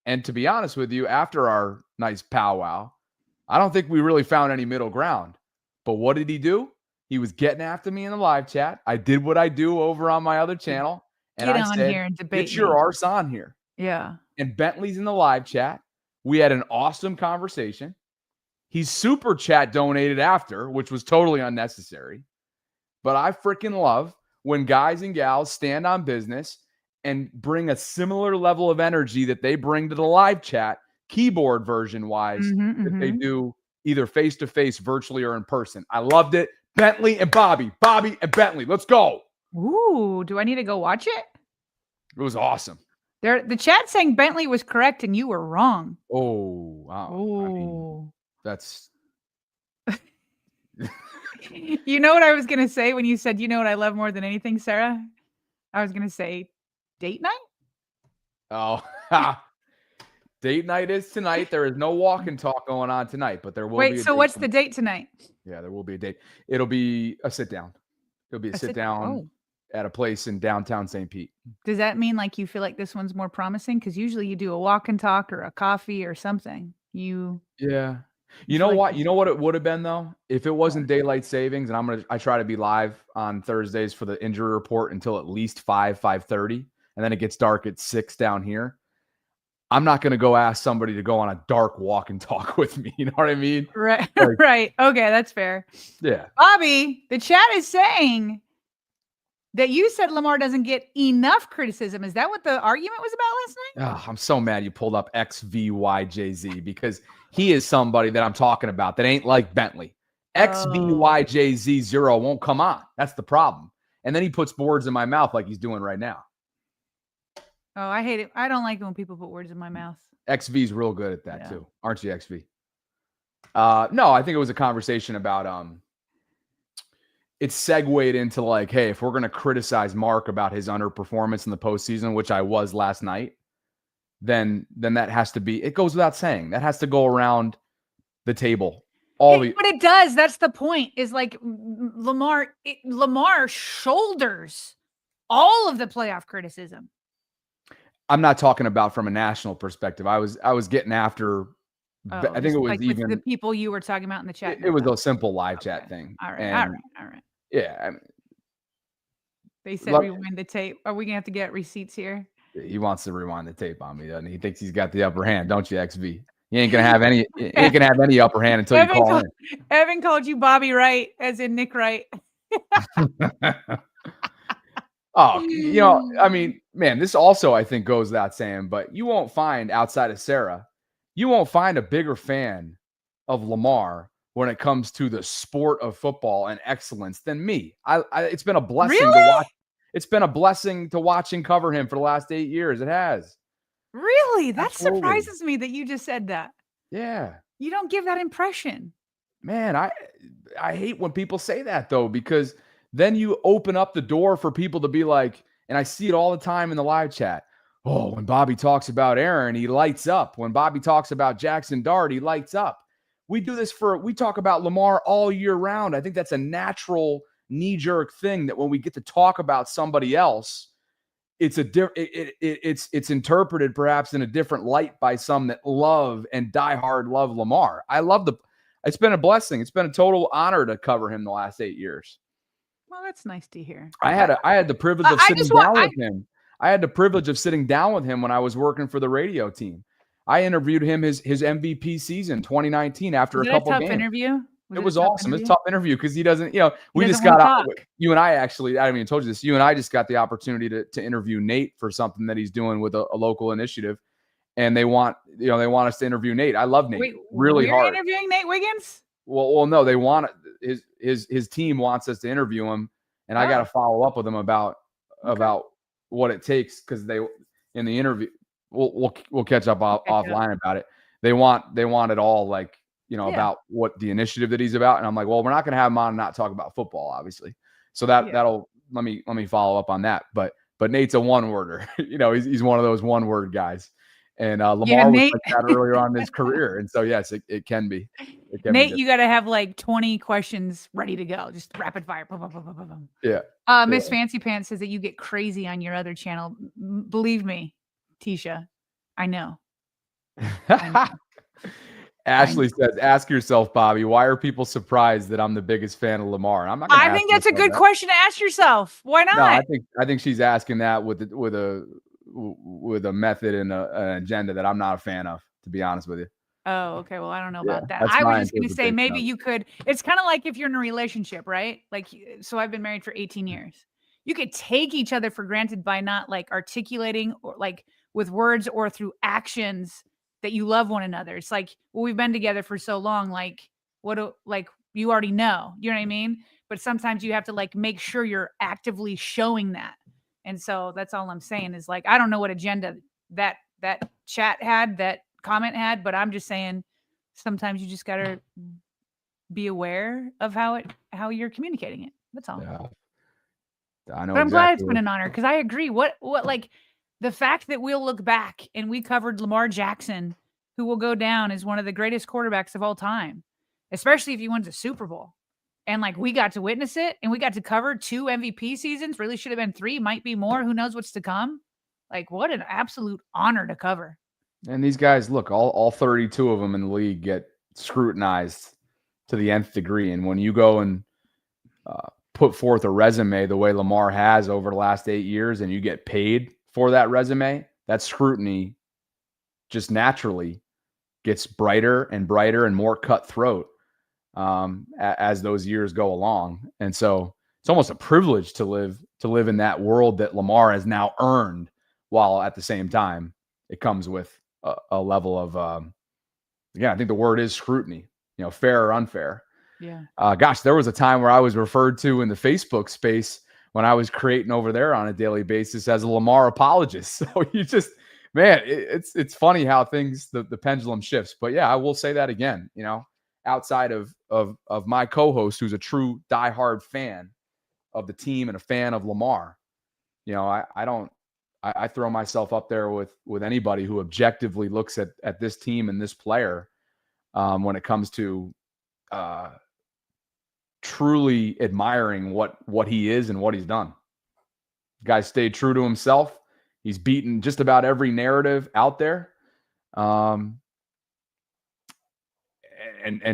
Speaker 1: And to be honest with you, after our nice powwow, I don't think we really found any middle ground. But what did he do? He was getting after me in the live chat. I did what I do over on my other channel. And I said, here and debate get your arse on here.
Speaker 2: Yeah.
Speaker 1: And Bentley's in the live chat. We had an awesome conversation. He super chat donated after, which was totally unnecessary. But I freaking love when guys and gals stand on business and bring a similar level of energy that they bring to the live chat, keyboard version wise, that they do either face-to-face, virtually, or in person. I loved it. Bentley and Bobby and Bentley. Let's go.
Speaker 2: Ooh, do I need to go watch it?
Speaker 1: It was awesome.
Speaker 2: The chat saying Bentley was correct and you were wrong.
Speaker 1: Oh, wow.
Speaker 2: Oh,
Speaker 1: I mean, that's...
Speaker 2: You know what I was going to say when you said, you know what I love more than anything, Sarah? I was going to say, date night?
Speaker 1: Oh, date night is tonight. There is no walk and talk going on tonight, but there will be.
Speaker 2: Wait, so what's the date tonight?
Speaker 1: Yeah, there will be a date. It'll be a sit down. It'll be a sit down at a place in downtown St. Pete.
Speaker 2: Does that mean like you feel like this one's more promising? Because usually you do a walk and talk or a coffee or something.
Speaker 1: Yeah. You know what? You know what it would have been though? If it wasn't daylight savings, and I try to be live on Thursdays for the injury report until at least 5:30, and then it gets dark at 6 down here. I'm not going to go ask somebody to go on a dark walk and talk with me. You know what I mean?
Speaker 2: Right. Like, right. Okay, that's fair.
Speaker 1: Yeah.
Speaker 2: Bobby, the chat is saying that you said Lamar doesn't get enough criticism. Is that what the argument was about last night?
Speaker 1: Oh, I'm so mad you pulled up XVYJZ because he is somebody that I'm talking about that ain't like Bentley. XVYJZ0 won't come on. That's the problem. And then he puts words in my mouth like he's doing right now.
Speaker 2: Oh, I hate it. I don't like it when people put words in my mouth.
Speaker 1: XV's real good at that too. Aren't you, XV? No, I think it was a conversation about it segued into like, hey, if we're going to criticize Mark about his underperformance in the postseason, which I was last night, then that has to be, it goes without saying, that has to go around the table.
Speaker 2: But it does. That's the point, is like Lamar shoulders all of the playoff criticism.
Speaker 1: I'm not talking about from a national perspective. I was getting after, I think it was like even
Speaker 2: the people you were talking about in the chat.
Speaker 1: It was a simple live chat thing.
Speaker 2: All right.
Speaker 1: Yeah. I mean,
Speaker 2: they said rewind the tape. Are we going to have to get receipts here?
Speaker 1: He wants to rewind the tape on me, doesn't he? He thinks he's got the upper hand, don't you, XV? You ain't gonna have any upper hand until you call in.
Speaker 2: Evan called you Bobby Wright, as in Nick Wright.
Speaker 1: Oh, you know, I mean, man, this also I think goes without saying, but you won't find outside of Sarah, you won't find a bigger fan of Lamar when it comes to the sport of football and excellence than me. It's been a blessing to watch. It's been a blessing to watch and cover him for the last 8 years. It has.
Speaker 2: Really? That surprises me that you just said that.
Speaker 1: Yeah.
Speaker 2: You don't give that impression.
Speaker 1: man, I hate when people say that though, because then you open up the door for people to be like, and I see it all the time in the live chat. Oh, when Bobby talks about Aaron, he lights up. When Bobby talks about Jackson Dart, he lights up. We talk about Lamar all year round. I think that's a natural knee-jerk thing that when we get to talk about somebody else, it's it's interpreted perhaps in a different light by some that love and diehard love Lamar. It's been a blessing. It's been a total honor to cover him the last 8 years.
Speaker 2: Well, that's nice to hear.
Speaker 1: I had the privilege of sitting down with him. I had the privilege of sitting down with him when I was working for the radio team. I interviewed him his MVP season 2019 after a couple games.
Speaker 2: Interview?
Speaker 1: It was awesome. It's a tough interview because he doesn't, we just got out. You and I actually, I haven't even told you this. You and I just got the opportunity to interview Nate for something that he's doing with a local initiative. And they want us to interview Nate. I love Nate. Really hard.
Speaker 2: Interviewing Nate Wiggins?
Speaker 1: Well, no, they want his team wants us to interview him, and I got to follow up with him about what it takes because they in the interview we'll catch up offline about it. They want it all like about what the initiative that he's about, and I'm like, well, we're not going to have him on and not talk about football, obviously. So that'll let me follow up on that. But Nate's a one-worder. He's one of those one-word guys. And Lamar was like that earlier on in his career. And so, yes, it can be.
Speaker 2: Nate, you got to have like 20 questions ready to go. Just rapid fire. Boom, boom, boom, boom, boom.
Speaker 1: Yeah.
Speaker 2: Miss Fancy Pants says that you get crazy on your other channel. Believe me, Tisha, I know.
Speaker 1: Ashley says, ask yourself, Bobby, why are people surprised that I'm the biggest fan of Lamar? And
Speaker 2: I think that's a good question to ask yourself. Why not?
Speaker 1: No, I think she's asking that with a method and an agenda that I'm not a fan of, to be honest with you.
Speaker 2: Oh, okay. Well, I don't know about that. I was just going to say maybe you could. It's kind of like if you're in a relationship, right? Like, so I've been married for 18 years. You could take each other for granted by not like articulating or like with words or through actions that you love one another. It's like, well, we've been together for so long. Like, you already know, you know what I mean? But sometimes you have to like make sure you're actively showing that. And so that's all I'm saying is like, I don't know what agenda that chat had, that comment had, but I'm just saying sometimes you just got to be aware of how you're communicating it. That's all.
Speaker 1: Yeah. I know.
Speaker 2: But I'm glad it's been an honor because I agree. What like the fact that we'll look back and we covered Lamar Jackson, who will go down as one of the greatest quarterbacks of all time, especially if he wins a Super Bowl. And like we got to witness it and we got to cover 2 MVP seasons, really should have been 3, might be more. Who knows what's to come? Like what an absolute honor to cover.
Speaker 1: And these guys, look, all 32 of them in the league get scrutinized to the nth degree. And when you go and put forth a resume the way Lamar has over the last 8 years and you get paid for that resume, that scrutiny just naturally gets brighter and brighter and more cutthroat as those years go along. And so it's almost a privilege to live in that world that Lamar has now earned, while at the same time it comes with a level of I think the word is scrutiny, fair or unfair.
Speaker 2: Yeah.
Speaker 1: Gosh, there was a time where I was referred to in the Facebook space when I was creating over there on a daily basis as a Lamar apologist. So you just, man, it's funny how the pendulum shifts. But yeah, I will say that again, outside of my co-host, who's a true diehard fan of the team and a fan of Lamar, I throw myself up there with anybody who objectively looks at this team and this player when it comes to truly admiring what he is and what he's done. The guy stayed true to himself. He's beaten just about every narrative out there, and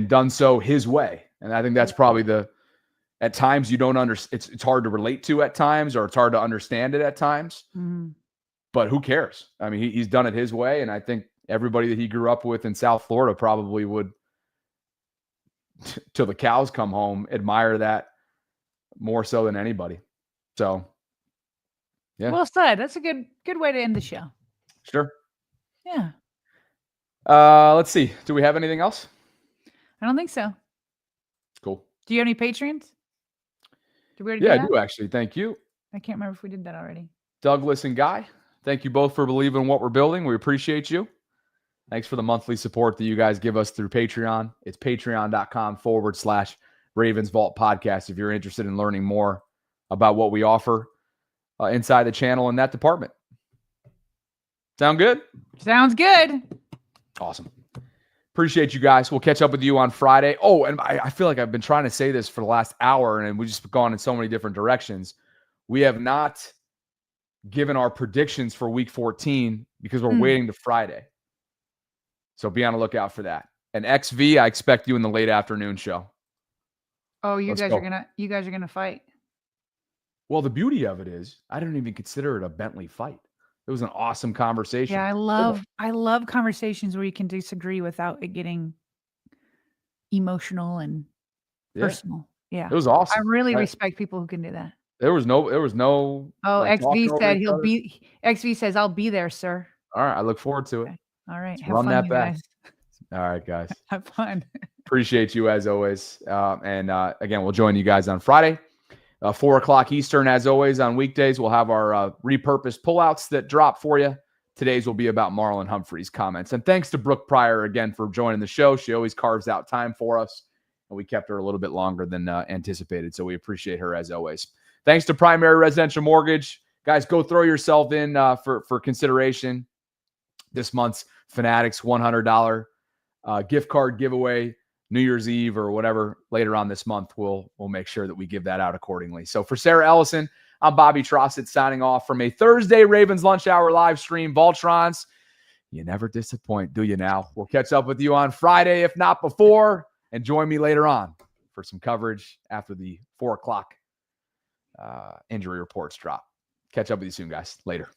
Speaker 1: done so his way. And I think that's probably at times you don't understand. It's hard to relate to at times, or it's hard to understand it at times.
Speaker 2: Mm-hmm.
Speaker 1: But who cares? I mean, he's done it his way, and I think everybody that he grew up with in South Florida probably would, till the cows come home, admire that more so than anybody. So, yeah.
Speaker 2: Well said. That's a good way to end the show.
Speaker 1: Sure.
Speaker 2: Yeah.
Speaker 1: Let's see. Do we have anything else?
Speaker 2: I don't think so.
Speaker 1: Cool.
Speaker 2: Do you have any Patreons? Did we already
Speaker 1: do that? I do actually. Thank you.
Speaker 2: I can't remember if we did that already.
Speaker 1: Douglas and Guy, thank you both for believing in what we're building. We appreciate you. Thanks for the monthly support that you guys give us through Patreon. It's patreon.com/RavensVault podcast if you're interested in learning more about what we offer inside the channel in that department. Sound good?
Speaker 2: Sounds good.
Speaker 1: Awesome. Appreciate you guys. We'll catch up with you on Friday. Oh, and I feel like I've been trying to say this for the last hour, and we've just gone in so many different directions. We have not given our predictions for week 14 because we're waiting to Friday. So be on the lookout for that. And XV, I expect you in the late afternoon show.
Speaker 2: Oh, you guys are gonna fight.
Speaker 1: Well, the beauty of it is I don't even consider it a Bentley fight. It was an awesome conversation.
Speaker 2: Yeah, I love conversations where you can disagree without it getting emotional and personal. Yeah.
Speaker 1: It was awesome.
Speaker 2: I really respect people who can do that.
Speaker 1: There was no
Speaker 2: Oh, XV said XV says I'll be there, sir.
Speaker 1: All right, I look forward to it.
Speaker 2: Okay. All right.
Speaker 1: Have run fun, that back. Guys. All right, guys.
Speaker 2: Have fun.
Speaker 1: Appreciate you as always. And again, we'll join you guys on Friday, 4 o'clock Eastern, as always. On weekdays, we'll have our repurposed pullouts that drop for you. Today's will be about Marlon Humphrey's comments. And thanks to Brooke Pryor again for joining the show. She always carves out time for us, and we kept her a little bit longer than anticipated. So we appreciate her as always. Thanks to Primary Residential Mortgage. Guys, go throw yourself in for consideration. This month's Fanatics $100 gift card giveaway, New Year's Eve or whatever later on this month. We'll make sure that we give that out accordingly. So for Sarah Ellison, I'm Bobby Trossett signing off from a Thursday Ravens Lunch Hour live stream. Vaultrons, you never disappoint, do you now? We'll catch up with you on Friday, if not before, and join me later on for some coverage after the 4 o'clock injury reports drop. Catch up with you soon, guys. Later.